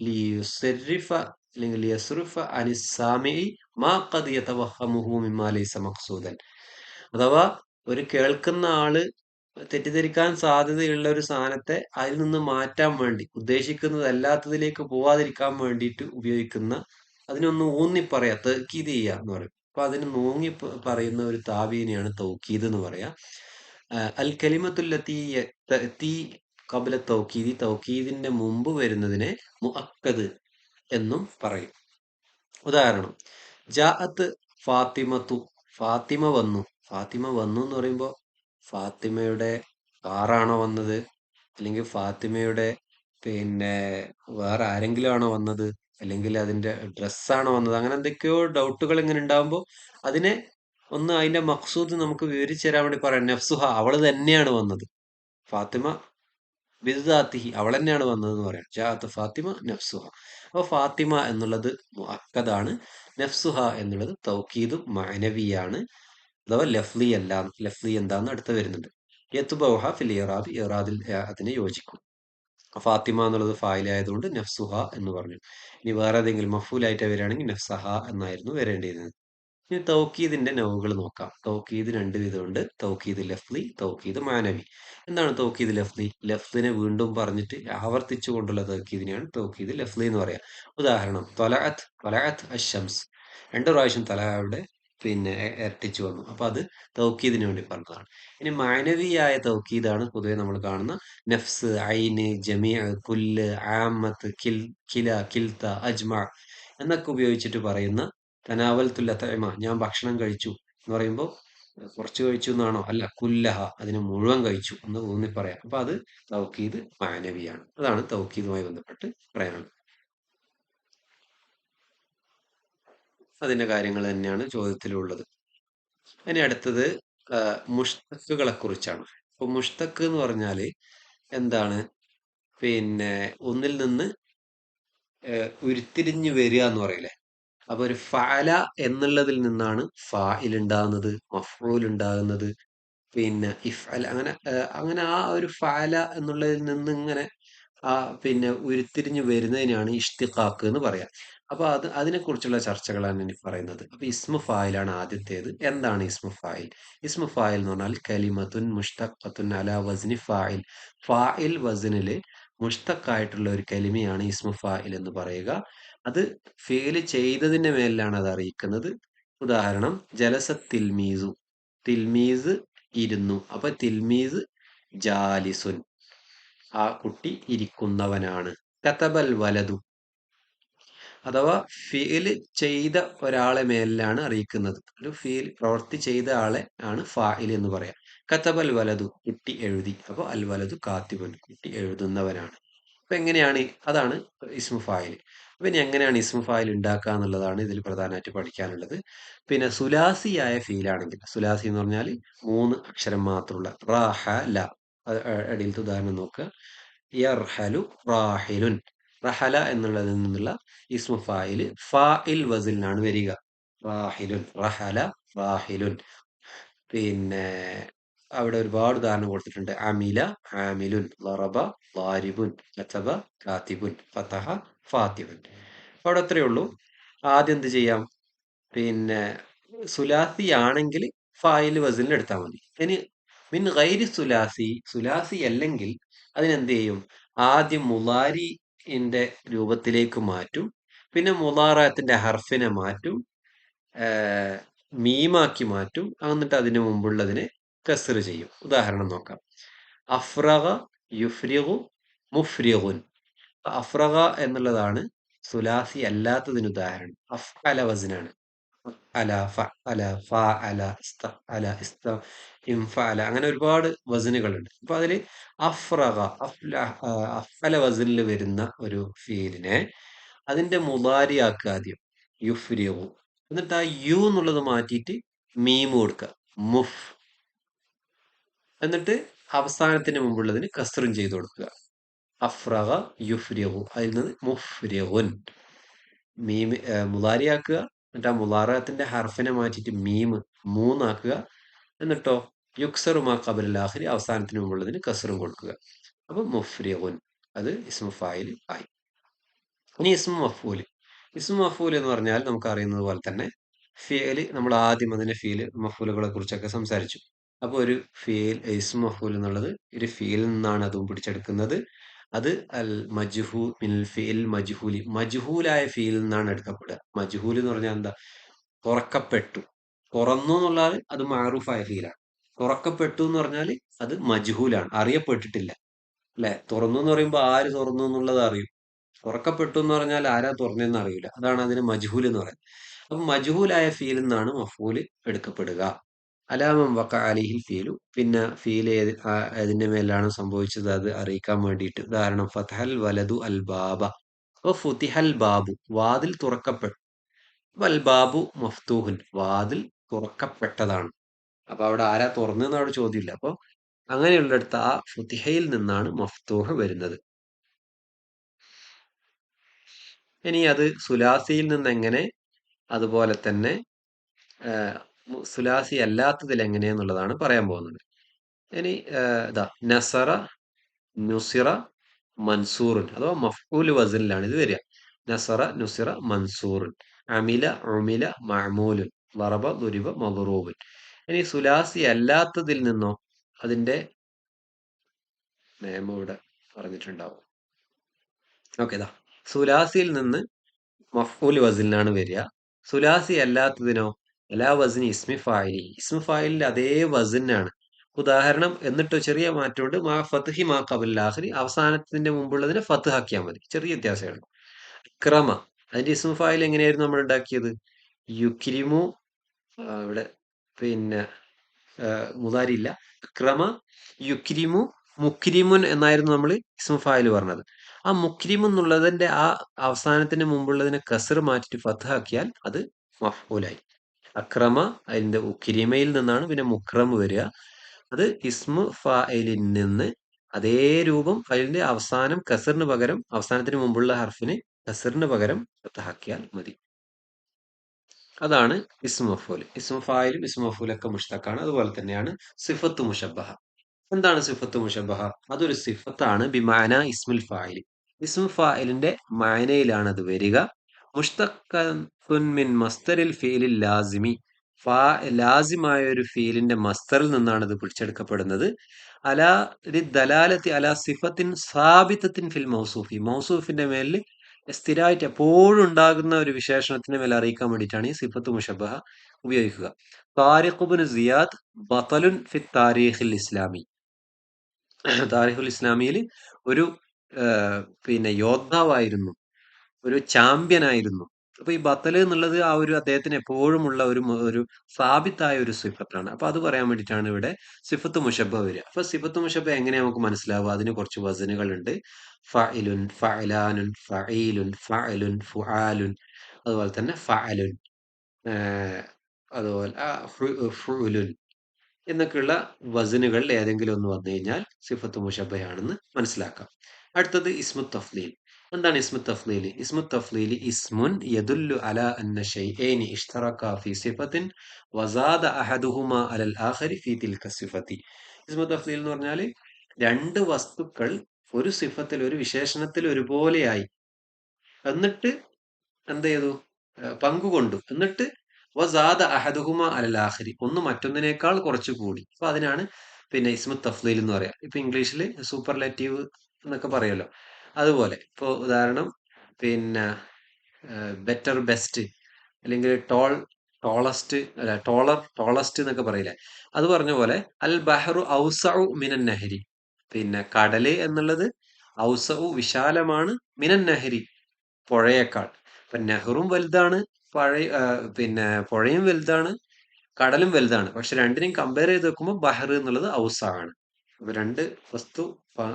ലിയുസരിഫ അല്ലെങ്കിൽ ലിയസ്റിഫ അനിസ് സാമിഇ മാ ഖദ് യതവഹമുഹു മിമ്മാ ലൈസ മഖ്സൂദൻ. അഥവാ ഒരു കേൾക്കുന്ന ആള് തെറ്റിദ്ധരിക്കാൻ സാധ്യതയുള്ള ഒരു സാധനത്തെ അതിൽ നിന്ന് മാറ്റാൻ വേണ്ടി, ഉദ്ദേശിക്കുന്നത് അല്ലാത്തതിലേക്ക് പോവാതിരിക്കാൻ വേണ്ടിയിട്ട് ഉപയോഗിക്കുന്ന, അതിനൊന്ന് ഊന്നി പറയാ, തൗക്കീദ് ചെയ്യുക എന്ന് പറയും. അപ്പൊ അതിന് ഊന്നി പറയുന്ന ഒരു താബീനെയാണ് തൗക്കീദ് എന്ന് പറയാ. അൽ കലിമത്തുല്ലത്തി തഅതി ഖബ്ല തൗക്കീദി, തൗക്കീദിന്റെ മുമ്പ് വരുന്നതിനെ മുഅക്കദ് എന്നും പറയും. ഉദാഹരണം, ജാഅത്ത് ഫാത്തിമത്തു, ഫാത്തിമ വന്നു. ഫാത്തിമ വന്നു എന്ന് പറയുമ്പോൾ ഫാത്തിമയുടെ കാറാണോ വന്നത്, അല്ലെങ്കിൽ ഫാത്തിമയുടെ പിന്നെ വേറെ ആരെങ്കിലും ആണോ വന്നത്, അല്ലെങ്കിൽ അതിന്റെ ഡ്രസ്സാണോ വന്നത്, അങ്ങനെ എന്തൊക്കെയോ ഡൗട്ടുകൾ ഇങ്ങനെ ഉണ്ടാകുമ്പോൾ അതിനെ ഒന്ന് അതിന്റെ മഖ്സൂദ് നമുക്ക് വിവരിച്ചു തരാൻ വേണ്ടി പറയാം. നഫ്സുഹ, അവള് തന്നെയാണ് വന്നത്. ഫാത്തിമ ബിദ്ദാത്തിഹി, അവൾ തന്നെയാണ് വന്നതെന്ന് പറയാം. ജാഅത്ത് ഫാത്തിമ നഫ്സുഹ. അപ്പൊ ഫാത്തിമ എന്നുള്ളത് മുഅക്കദാണ്, നഫ്സുഹ എന്നുള്ളത് തൗക്കീദും മഅനവിയാണ്. അഥവാ ലഫ്ലി അല്ല. ലഫ്ലി എന്താന്ന് അടുത്ത് വരുന്നുണ്ട്. യത്ബൗഹ ഫിൽ ഇറാബ്, ഇറാദിൽ അതിനെ യോജിക്കും. ഫാത്തിമ എന്നുള്ളത് ഫായില ആയതുകൊണ്ട് നഫ്സുഹ എന്ന് പറഞ്ഞു. ഇനി വേറെ ഏതെങ്കിലും മഫൂലായിട്ട് വരികയാണെങ്കിൽ നഫ്സഹ എന്നായിരുന്നു വരേണ്ടിയിരുന്നത്. ഇനി തൗക്കീദിന്റെ നൗകൾ നോക്കാം. തൗക്കീദ് രണ്ട് വിധമുണ്ട്: തൗക്കീദ് ലഫ്ലി, തൗക്കീദ് മാനവി. എന്താണ് തൗക്കീദ് ലഫ്ലി? ലഫ്ലിനെ വീണ്ടും പറഞ്ഞിട്ട് ആവർത്തിച്ചു കൊണ്ടുള്ള തൗക്കീദിനെയാണ് തൗക്കീദ് ലഫ്ലി എന്ന് പറയാം. ഉദാഹരണം: ത്വലഅത്ത്, ത്വലഅത്ത് അശംസ്. രണ്ടു പ്രാവശ്യം തലയുടെ ഇരട്ടിച്ചു വന്നു. അപ്പൊ അത് തൗക്കീദിന് വേണ്ടി പറഞ്ഞതാണ്. ഇനി മാനവിയായ തൗക്കീദാണ് പൊതുവെ നമ്മൾ കാണുന്ന നഫ്സ്, ഐന്, ജമീഅ്, കുല്ല്, ആമത്ത്, കില, കിൽത്ത, അജ്മ എന്നൊക്കെ ഉപയോഗിച്ചിട്ട് പറയുന്ന തനാവൽത്തുൽ അത്ഇമ, ഞാൻ ഭക്ഷണം കഴിച്ചു എന്ന് പറയുമ്പോൾ കുറച്ച് കഴിച്ചു എന്നാണോ? അല്ല, കുല്ലഹ, അതിനെ മുഴുവൻ കഴിച്ചു എന്ന് ഊന്നി പറയാം. അപ്പൊ അത് തൗക്കീദ് മാനവിയാണ്. അതാണ് തൗക്കീദുമായി ബന്ധപ്പെട്ട് പറയാനുള്ളത്. അതിന്റെ കാര്യങ്ങൾ തന്നെയാണ് ചോദ്യത്തിലുള്ളത്. ഇനി അടുത്തത് മുഷ്തക്കുകളെ കുറിച്ചാണ്. അപ്പൊ മുഷ്തക്ക് എന്ന് പറഞ്ഞാല് എന്താണ്? ഒന്നിൽ നിന്ന് ഉരുത്തിരിഞ്ഞു വരിക എന്ന് പറയില്ലേ? അപ്പൊ ഒരു ഫഅല എന്നുള്ളതിൽ നിന്നാണ് ഫാഇൽ ഉണ്ടാകുന്നത്, മഫ്ഊൽ ഉണ്ടാകുന്നത്, ഇഫ്അൽ, അങ്ങനെ ആ ഒരു ഫഅല എന്നുള്ളതിൽ നിന്ന് ഇങ്ങനെ ആ ഉരുത്തിരിഞ്ഞു വരുന്നതിനാണ് ഇഷ്തിഖാഖ് എന്ന് പറയാം. അപ്പൊ അതിനെ കുറിച്ചുള്ള ചർച്ചകളാണ് ഇനി പറയുന്നത്. അപ്പൊ ഇസ്മു ഫായിലാണ് ആദ്യത്തേത്. എന്താണ് ഇസ്മു ഫായിൽ? ഇസ്മു ഫായിൽ എന്ന് പറഞ്ഞാൽ കലിമത്തുൻ മുഷ്തഖത്തുൻ അലാ വസ്നി ഫായിൽ. ഫായിൽ വസ്നില് മുഷ്തഖായിട്ടുള്ള ഒരു കലിമയാണ് ഇസ്മു ഫായിൽ എന്ന് പറയുക. അത് ഫേല് ചെയ്തതിന്റെ മേലിലാണ് അത് അറിയിക്കുന്നത്. ഉദാഹരണം: ജലസ തിൽമീസു, തിൽമീസ് ഇരുന്നു. അപ്പൊ തിൽമീസ് ജാലിസുൻ, ആ കുട്ടി ഇരിക്കുന്നവനാണ്. കതബൽ വലതു, അഥവാ ഫീല് ചെയ്ത ഒരാളെ മേലിലാണ് അറിയിക്കുന്നത്. ഒരു പ്രവൃത്തി ചെയ്ത ആളെ ആണ് ഫാഇൽ എന്ന് പറയാം. കതബൽ വലതു, കുട്ടി എഴുതി. അപ്പൊ അൽ വലതു കാത്തിബുൻ, കുട്ടി എഴുതുന്നവനാണ്. അപ്പൊ എങ്ങനെയാണ്? അതാണ് ഇസ്മു ഫായിൽ. അപ്പൊ ഇനി എങ്ങനെയാണ് ഇസ്മു ഫായിൽ ഉണ്ടാക്കുക എന്നുള്ളതാണ് ഇതിൽ പ്രധാനമായിട്ട് പഠിക്കാനുള്ളത്. സുലാസിയായ ഫീലാണെങ്കിൽ, സുലാസി എന്ന് പറഞ്ഞാൽ മൂന്ന് അക്ഷരം മാത്രമുള്ള റാഹ ല, അടിയിലത്തെ ഉദാഹരണം നോക്കുക: യർഹലു റാഹിലുൻ. റഹല എന്നുള്ളതിൽ നിന്നുള്ള ഇസ്മു ഫായില് ഫാഇൽ വസിലിനാണ് വരിക. റാഹിലുൻ, റഹല, റാഹിലുൻ. പിന്നെ അവിടെ ഒരുപാട് ഉദാഹരണം കൊടുത്തിട്ടുണ്ട്: അമില, ആമിലുൻ, ലറബ, ളാരിബുൻ, കതബ, കാത്തിബുൻ, ഫതഹ, ഫാത്തിബുൻ. അപ്പൊ അവിടെ അത്രയേ ഉള്ളൂ. ആദ്യം എന്ത് ചെയ്യാം? പിന്നെ സുലാസി ആണെങ്കിൽ ഫായിൽ വസിലിന് എടുത്താൽ മതി. ഇനി മിൻ ഗൈരി സുലാസി, സുലാസി അല്ലെങ്കിൽ അതിനെന്ത് ചെയ്യും? ആദ്യം മുലാരിന്റെ രൂപത്തിലേക്ക് മാറ്റും, പിന്നെ മുലാറത്തിന്റെ ഹർഫിനെ മാറ്റും, മീമാക്കി മാറ്റും, എന്നിട്ട് അതിന് മുമ്പുള്ളതിനെ കസ്ർ ചെയ്യും. ഉദാഹരണം നോക്കാം: അഫ്രഗ, യുഫ്രിഗു, മുഫ്രിഗുൻ. അഫ്രഗ എന്നുള്ളതാണ് സുലാസി അല്ലാത്തതിന് ഉദാഹരണം. അഫ്അല വസ്നാണ്. അല, ഫഅല, ഫഅല, ഇസ്തഅല, ഇൻഫഅല, അങ്ങനെ ഒരുപാട് വസനുകളുണ്ട്. അപ്പൊ അതില് അഫ്രഗ, അഫ്അല വസനിൽ വരുന്ന ഒരു ഫീലിനെ അതിന്റെ മുദാരിയാക്കുക ആദ്യം, യുഫ്രിഗു. എന്നിട്ട് ആ യു എന്നുള്ളത് മാറ്റിയിട്ട് മീമ് കൊടുക്കുക, മുഫ്. എന്നിട്ട് അവസാനത്തിന് മുമ്പുള്ളതിന് കസ്റും ചെയ്ത് കൊടുക്കുക. അഫ്രഗ യുഫ്രിഗു, അതിൽ നിന്ന് മുഫ്രിഗുൻ. മീമ് മുലാരിയാക്കുക, എന്നിട്ട് ആ മുലാറത്തിന്റെ ഹർഫിനെ മാറ്റിയിട്ട് മീമ് മൂന്നാക്കുക. എന്നിട്ടോ യുക്സറുമാ ഖബലൽ ആഖിരി, അവസാനത്തിന് മുമ്പുള്ളതിന് കസറും കൊടുക്കുക. അപ്പൊ മുഫ്രിഗുൻ, അത് ഇസ്മു ഫായിൽ ആയി. ഇനി ഇസ്മു മഫ്ഊല്. ഇസ്മു മഫ്ഊൽ എന്ന് പറഞ്ഞാൽ നമുക്ക് അറിയുന്നത് പോലെ തന്നെ ഫിയല്, നമ്മൾ ആദ്യം അതിന്റെ മഫ്ഊലുകളെ കുറിച്ചൊക്കെ സംസാരിച്ചു. അപ്പൊ ഒരു ഇസ്മു മഫ്ഊൽ എന്നുള്ളത് ഒരു ഫീലിൽ നിന്നാണ് അതും പിടിച്ചെടുക്കുന്നത്. അത് അൽ മജ്ഹൂ മിനൽ ഫിഇൽ മജ്ഹൂലി, മജ്ഹൂലായ ഫീലിൽ നിന്നാണ് എടുക്കപ്പെടുക. മജ്ഹൂൽ എന്ന് പറഞ്ഞാൽ എന്താ? തുറക്കപ്പെട്ടു. തുറന്നു എന്നുള്ളത് അത് മാറൂഫായ ഫീലാണ്. തുറക്കപ്പെട്ടു എന്ന് പറഞ്ഞാൽ അത് മജ്ഹൂലാണ്, അറിയപ്പെട്ടിട്ടില്ല. അല്ലെ? തുറന്നു എന്ന് പറയുമ്പോൾ ആര് തുറന്നു എന്നുള്ളത് അറിയും. തുറക്കപ്പെട്ടു എന്ന് പറഞ്ഞാൽ ആരാ തുറന്നെന്ന് അറിയില്ല. അതാണ് അതിന് മജ്ഹൂൽ എന്ന് പറയുന്നത്. അപ്പൊ മജ്ഹൂലായ ഫീലിൽ നിന്നാണ് മഫ്ഊല് എടുക്കപ്പെടുക. അലാമം വഖ അലിഹിൽ ഫീലു, പിന്നെ ഫീൽ ഏതിന്റെ മേലാണ് സംഭവിച്ചത് അത് അറിയിക്കാൻ വേണ്ടിയിട്ട്. ഉദാഹരണം: ഫതഹൽ വലതു അൽ ബാബ. അപ്പൊ ഫുതിഹൽ ബാബു, വാതിൽ തുറക്കപ്പെട്ടു. വൽ ബാബു മഫ്തൂഹുൻ, വാതിൽ തുറക്കപ്പെട്ടതാണ്. അപ്പൊ അവിടെ ആരാ തുറന്നെന്ന് അവിടെ ചോദ്യമില്ല. അപ്പൊ അങ്ങനെയുള്ളിടത്ത് ആ ഫുതിഹയിൽ നിന്നാണ് മഫ്തൂഹ് വരുന്നത്. ഇനി അത് സുലാസിയിൽ നിന്ന് എങ്ങനെ, അതുപോലെ തന്നെ സുലാസി അല്ലാത്തതിൽ എങ്ങനെയാന്നുള്ളതാണ് പറയാൻ പോകുന്നത്. ഇനി ഇതാ നസറ, നുസിറ, മൻസൂറുൻ അഥവാ മഫ്ഊൽ വസനിലാണ് ഇത് വരിക. നസറ, നുസിറ, മൻസൂറുൻ, അമില, ഉമില, മഅമൂലുൻ, ളറബ, ദുരിബ, മദ്റൂബുൻ. ഇനി സുലാസി അല്ലാത്തതിൽ നിന്നോ അതിന്റെ നിയമം ഇവിടെ പറഞ്ഞിട്ടുണ്ടാവും. ഓക്കെ, ഇതാ സുലാസിയിൽ നിന്ന് മഫ്ഊൽ വസനിലാണ് വരിക. സുലാസി അല്ലാത്തതിനോ അലാ വസ്നി ഇസ്മി ഫായിലി, ഇസ്മി ഫായിലിന്റെ അതേ വസനാണ്. ഉദാഹരണം എന്നിട്ട് ചെറിയ മാറ്റമുണ്ട്. മാ ഫത്ഹി മാ ഖബൽ ആഖിരി, അവസാനത്തിന്റെ മുമ്പുള്ളതിനെ ഫത്ഹ് ആക്കിയാൽ മതി. ചെറിയ വ്യത്യാസമേ ഉള്ളൂ. ഇക്രമ, അതിന്റെ ഇസ്മു ഫായിൽ എങ്ങനെയായിരുന്നു നമ്മൾ ഉണ്ടാക്കിയത്? യുക്രിമു, ഇവിടെ പിന്നെ മുതാരി ഇല്ല. ഇക്രമ, യുക്രിമു, മുക്രിമുൻ എന്നായിരുന്നു നമ്മൾ ഇസ്മു ഫായിൽ പറഞ്ഞത്. ആ മുക്രിമു എന്നുള്ളതിന്റെ ആ അവസാനത്തിന് മുമ്പുള്ളതിനെ കസർ മാറ്റിട്ട് ഫത്ഹ് ആക്കിയാൽ അത് മഫ്ഊലായി. അക്രമ അതിന്റെ ഉക്രിമയിൽ നിന്നാണ് പിന്നെ മുക്രം വരിക. അത് ഇസ്മു ഫായിലിൽ നിന്ന് അതേ രൂപം അതിന്റെ അവസാനം കസറിന് പകരം അവസാനത്തിന് മുമ്പുള്ള ഹർഫിന് കസറിന് പകരം ഫത്ഹാക്കിയാൽ മതി. അതാണ് ഇസ്മു മഫ്ഊൽ. ഇസ്മു ഫായിലും ഇസ്മു മഫ്ഊലൊക്കെ മുഷ്തഖാണ്. അതുപോലെ തന്നെയാണ് സിഫത്ത് മുഷബ്ബഹ. എന്താണ് സിഫത്ത് മുഷബ്ബഹ? അതൊരു സിഫത്താണ് ബിമാന ഇസ്മുൽ ഫായിൽ. ഇസ്മു ഫായിലിന്റെ മാനയിലാണ് അത് വരിക. മുഷ്തഖത്തുൻ മിൻ മസ്തരിൽ ഫീലിൽ ലാസിമി, ലാസിമായ ഒരു ഫീലിന്റെ മസ്തറിൽ നിന്നാണ് ഇത് പിടിച്ചെടുക്കപ്പെടുന്നത്. അലാ ദലാലത്തി അലാ സിഫത്തിൻ സാബിത്തത്തിൻ ഫിൽ മൗസൂഫി, മൗസൂഫിന്റെ മേലിൽ സ്ഥിരമായിട്ട് എപ്പോഴും ഉണ്ടാകുന്ന ഒരു വിശേഷണത്തിന്റെ മേൽ അറിയിക്കാൻ വേണ്ടിയിട്ടാണ് ഈ സിഫത്ത് മുഷബ്ബഹ ഉപയോഗിക്കുക. താരിഖ് ഇബ്നു സിയാദ് ബതലുൻ ഫി താരീഖിൽ ഇസ്ലാമി, താരിഖുൽ ഇസ്ലാമിയിൽ ഒരു പിന്നെ യോദ്ധാവായിരുന്നു, ഒരു ചാമ്പ്യൻ ആയിരുന്നു. അപ്പൊ ഈ ബത്തല് എന്നുള്ളത് ആ ഒരു അദ്ദേഹത്തിന് എപ്പോഴും ഉള്ള ഒരു സാബിത്തായ ഒരു സിഫത്താണ്. അപ്പൊ അത് പറയാൻ വേണ്ടിയിട്ടാണ് ഇവിടെ സിഫത്ത് മുഷബ്ബ വരിക. അപ്പൊ സിഫത്ത് മുഷബ്ബ എങ്ങനെ നമുക്ക് മനസ്സിലാവുക? അതിന് കുറച്ച് വസനുകൾ ഉണ്ട്. ഫഇലുൻ, ഫഅലാനുൻ, ഫഈലുൻ, ഫഅലുൻ, ഫുആലുൻ, അതുപോലെ തന്നെ ഫഅലുൻ, ഏഹ് അതുപോലെ ഫുഉലുൻ എന്നൊക്കെയുള്ള വസനുകളിൽ ഏതെങ്കിലും ഒന്ന് വന്നു കഴിഞ്ഞാൽ സിഫത്ത് മുഷബ്ബയാണെന്ന് മനസ്സിലാക്കാം. അടുത്തത് ഇസ്മു തഫ്ലീൽ. എന്താണ് ഇസ്മു തഫ്ലീൽ? ഇസ്മു തഫ്ലീൽ ഇസ്മുൻ യദുല്ലു അലാ അന്ന ഷൈഅൈനി ഇഷ്തറക ഫി സിഫത്തിൻ വസാദ അഹദുഹുമാ അലൽ ആഖരി ഫി തിൽക സിഫത്തി. ഇസ്മു തഫ്ലീൽ എന്ന് പറഞ്ഞാൽ രണ്ട് വസ്തുക്കൾ ഒരു സിഫത്തിൽ ഒരു വിശേഷണത്തിൽ ഒരുപോലെയായി, എന്നിട്ട് എന്ത് ചെയ്തു? പങ്കുകൊണ്ടു. എന്നിട്ട് വസാദ അഹദുഹുമ അലൽ ആഖിരി, ഒന്ന് മറ്റൊന്നിനേക്കാൾ കുറച്ച് കൂടി. അപ്പൊ അതിനാണ് പിന്നെ ഇസ്മു തഫ്ലീൽ എന്ന് പറയാം. ഇപ്പൊ ഇംഗ്ലീഷിൽ സൂപ്പർലേറ്റീവ് എന്നൊക്കെ പറയുമല്ലോ. അതുപോലെ ഇപ്പൊ ഉദാഹരണം പിന്നെ ബെറ്റർ, ബെസ്റ്റ്, അല്ലെങ്കിൽ ടോളസ്റ്റ്, അല്ല ടോളസ്റ്റ് എന്നൊക്കെ പറയില്ലേ, അത് പറഞ്ഞ പോലെ അൽ ബഹറു ഔസഉ മിനൻ നഹരി, പിന്നെ കടല് എന്നുള്ളത് ഔസഉ വിശാലമാണ്, മിനൻ നഹരി പുഴയേക്കാൾ. ഇപ്പൊ നെഹ്റും വലുതാണ്, പിന്നെ പുഴയും വലുതാണ്, കടലും വലുതാണ്. പക്ഷെ രണ്ടിനെയും കമ്പയർ ചെയ്ത് നോക്കുമ്പോൾ ബഹർ എന്നുള്ളത് ഔസാണ്. അപ്പൊ രണ്ട് വസ്തു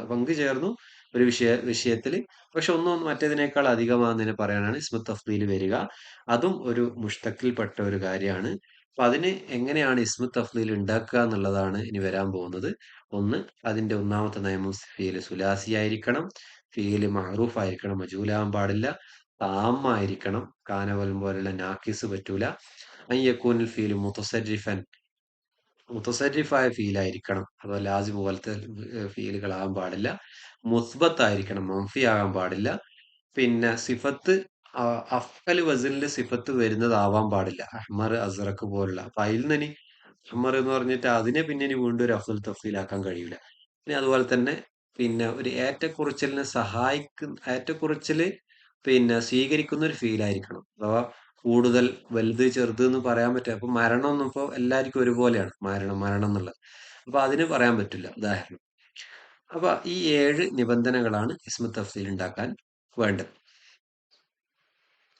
പങ്കു ചേർന്നു ഒരു വിഷയത്തിൽ, പക്ഷെ ഒന്നും മറ്റേതിനേക്കാൾ അധികമാണെന്ന് പറയാനാണ് ഇസ്മു തഫ്ദീൽ വരിക. അതും ഒരു മുഷ്തഖിൽപ്പെട്ട ഒരു കാര്യമാണ്. അപ്പൊ അതിന് എങ്ങനെയാണ് ഇസ്മു തഫ്ദീൽ ഉണ്ടാക്കുക എന്നുള്ളതാണ് ഇനി വരാൻ പോകുന്നത്. ഒന്ന്, അതിന്റെ ഒന്നാമത്തെ നിയമം ഫീല് സുലാസി ആയിരിക്കണം, ഫീല് മഅറൂഫ് ആയിരിക്കണം, മജൂലാവാൻ പാടില്ല, താമായിരിക്കണം, കാനവൽ പോലുള്ള നാക്കിസ് പറ്റൂല. അയ്യക്കൂനിൽ ഫീല് മുത്തസരിഫായ ഫീലായിരിക്കണം, അഥവാ ലാസിം പോലത്തെ ഫീലുകളാകാൻ പാടില്ല. മുസ്ബത്ത് ആയിരിക്കണം, മൻഫി ആകാൻ പാടില്ല. പിന്നെ സിഫത്ത് അഫ്അൽ വസനിൽ സിഫത്ത് വരുന്നതാവാൻ പാടില്ല, അഹ്മർ, അസ്റഖ് പോലുള്ള. അപ്പൊ അതിൽ നിന്ന് ഇനി അഹ്മർ എന്ന് പറഞ്ഞിട്ട് അതിനെ പിന്നെ ഇനി വീണ്ടും ഒരു അഫ്ദൽ തഫ്സീലാക്കാൻ കഴിയില്ല. പിന്നെ അതുപോലെ തന്നെ പിന്നെ ഒരു ഏറ്റക്കുറച്ചിലിനെ ഏറ്റക്കുറച്ചില് പിന്നെ സ്വീകരിക്കുന്ന ഒരു ഫീലായിരിക്കണം, അഥവാ കൂടുതൽ വലുത് ചെറുത് എന്ന് പറയാൻ പറ്റുക. അപ്പൊ മരണം ഒന്നും ഇപ്പൊ എല്ലാവർക്കും ഒരുപോലെയാണ്, മരണം മരണം എന്നുള്ളത്. അപ്പൊ അതിന് പറയാൻ പറ്റില്ല, ഉദാഹരണം. അപ്പൊ ഈ 7 നിബന്ധനകളാണ് ഇസ്മു തഫ്സീൽ ഉണ്ടാക്കാൻ വേണ്ടത്.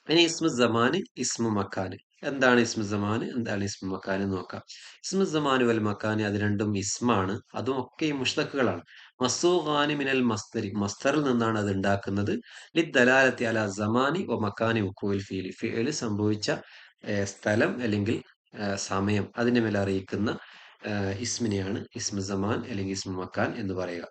ഇനി ഇസ്മു സമാന്, ഇസ്മു മക്കാന്. എന്താണ് ഇസ്മു സമാന്, എന്താണ് ഇസ്മു മക്കാന് എന്ന് നോക്കാം. ഇസ്മു സമാന് വൽ മക്കാന് അത് രണ്ടും ഇസ്മാണ്. അതും ഒക്കെ ഈ മുഷ്തഖുകളാണ്. മസ്സൂഖാനി മിനൽ മസ്തരി, മസ്തറിൽ നിന്നാണ് അത് ഉണ്ടാക്കുന്നത്. ലിദ്ദലാലത്തി അലാ സമാനി വ മക്കാനി വുഖൂഇൽ ഫീലി, ഫീല് സംഭവിച്ച സ്ഥലം അല്ലെങ്കിൽ സമയം അതിന്റെ മേൽ അറിയിക്കുന്ന ഇസ്മിനെയാണ് ഇസ്മു സമാൻ അല്ലെങ്കിൽ ഇസ്മു മക്കാൻ എന്ന് പറയുക.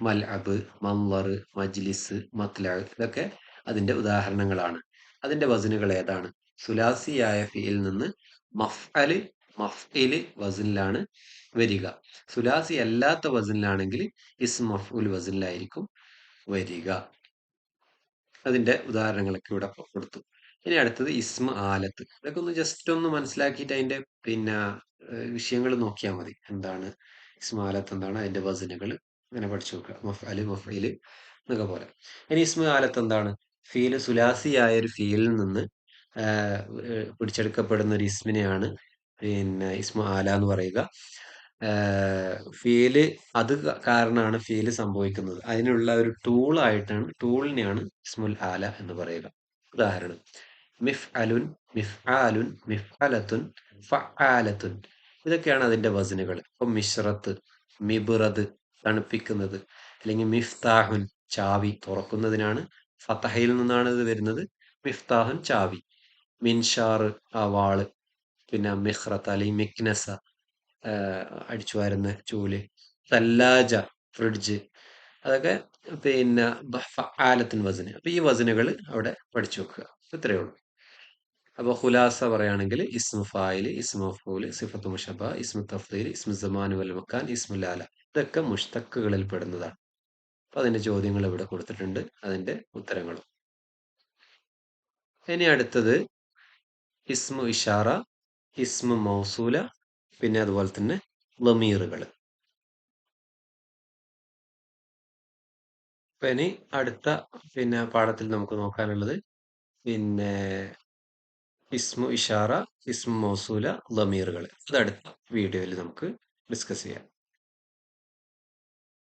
മൽഅബ്, മൻളർ, മജ്ലിസ്, മത്ലഅ ഇതൊക്കെ അതിന്റെ ഉദാഹരണങ്ങളാണ്. അതിന്റെ വസനുകൾ ഏതാണ്? സുലാസിയായ ഫീൽ നിന്ന് മഫ്അല് മഫ്ഇല് വസനിലാണ് വരിക. സുലാസി അല്ലാത്ത വസനിലാണെങ്കിൽ ഇസ്മ മഫ്ഊൽ വസനിലായിരിക്കും വരിക. അതിന്റെ ഉദാഹരണങ്ങളൊക്കെ ഇവിടെ കൊടുത്തു. ഇനി അടുത്തത് ഇസ്മ ആലത്ത്. ഇതൊക്കെ ഒന്ന് ജസ്റ്റ് ഒന്ന് മനസ്സിലാക്കിയിട്ട് അതിന്റെ പിന്നെ വിഷയങ്ങൾ നോക്കിയാൽ മതി. എന്താണ് ഇസ്മ ആലത്ത്, എന്താണ് അതിന്റെ വസനുകൾ, അങ്ങനെ പഠിച്ചു നോക്കുക. മഫ്അല് മഫ്ഇല് എന്നൊക്കെ പോലെ. ഇനി ഇസ്മ ആലത്ത് എന്താണ്? ഫീല് സുലാസിയായ ഒരു ഫീലിൽ നിന്ന് പിടിച്ചെടുക്കപ്പെടുന്ന ഒരു ഇസ്മിനെയാണ് പിന്നെ ഇസ്മ ആല എന്ന് പറയുക. ഫീല് അത് കാരണമാണ് ഫീല് സംഭവിക്കുന്നത്. അതിനുള്ള ഒരു ടൂളിനെയാണ് ഇസ്മുൽ ആല എന്ന് പറയുക. ഉദാഹരണം: മിഫ്അലുൻ, മിഫ്ആലുൻ, മിഫ്അലത്തുൻ, ഫഅാലത്തുൻ. ഇതൊക്കെയാണ് അതിന്റെ വസനുകൾ. ഇപ്പൊ മിശ്റത്ത്, മിബ്റദ് തണുപ്പിക്കുന്നത്, അല്ലെങ്കിൽ മിഫ്താഹുൻ ചാവി തുറക്കുന്നതിനാണ്, ഫതഹയിൽ നിന്നാണ് ഇത് വരുന്നത്. മിഫ്താഹുൻ ചാവി, മിൻഷാർ ആ വാള്, പിന്നെ മിഖ്റത്ത് അല്ലെങ്കിൽ മിക്നസ അടിച്ചു വാരുന്ന ചൂല്, സല്ലാജ ഫ്രിഡ്ജ്, അതൊക്കെ പിന്നെ ഫഅാലത്തുൻ വസന്. അപ്പൊ ഈ വസനുകൾ അവിടെ പഠിച്ചു വെക്കുക. ഇത്രയേ ഉള്ളൂ. അപ്പൊ ഖുലാസ പറയുകയാണെങ്കിൽ ഇസ്മു ഫായില്, ഇസ്മു മഫ്ഊല്, സിഫത്ത് മുഷബ്ബഹ, ഇസ്മു തഫ്ദീൽ, ഇസ്മു സമാൻ വൽ മക്കാൻ, ഇസ്മുൽ ആല. ഇതൊക്കെ മുഷ്തഖുകളിൽ പെടുന്നതാണ്. അപ്പൊ അതിന്റെ ചോദ്യങ്ങൾ ഇവിടെ കൊടുത്തിട്ടുണ്ട്, അതിന്റെ ഉത്തരങ്ങളും. ഇനി അടുത്തത് ഇസ്മു ഇഷാറ, ഇസ്മു മൗസൂല, പിന്നെ അതുപോലെ തന്നെ ലമീറുകൾ. അപ്പൊ ഇനി അടുത്ത പിന്നെ പാഠത്തിൽ നമുക്ക് നോക്കാനുള്ളത് പിന്നെ ഇസ്മു ഇഷാറ, ഇസ്മു മൗസൂല, ലമീറുകൾ. അത് അടുത്ത വീഡിയോയിൽ നമുക്ക് ഡിസ്കസ് ചെയ്യാം.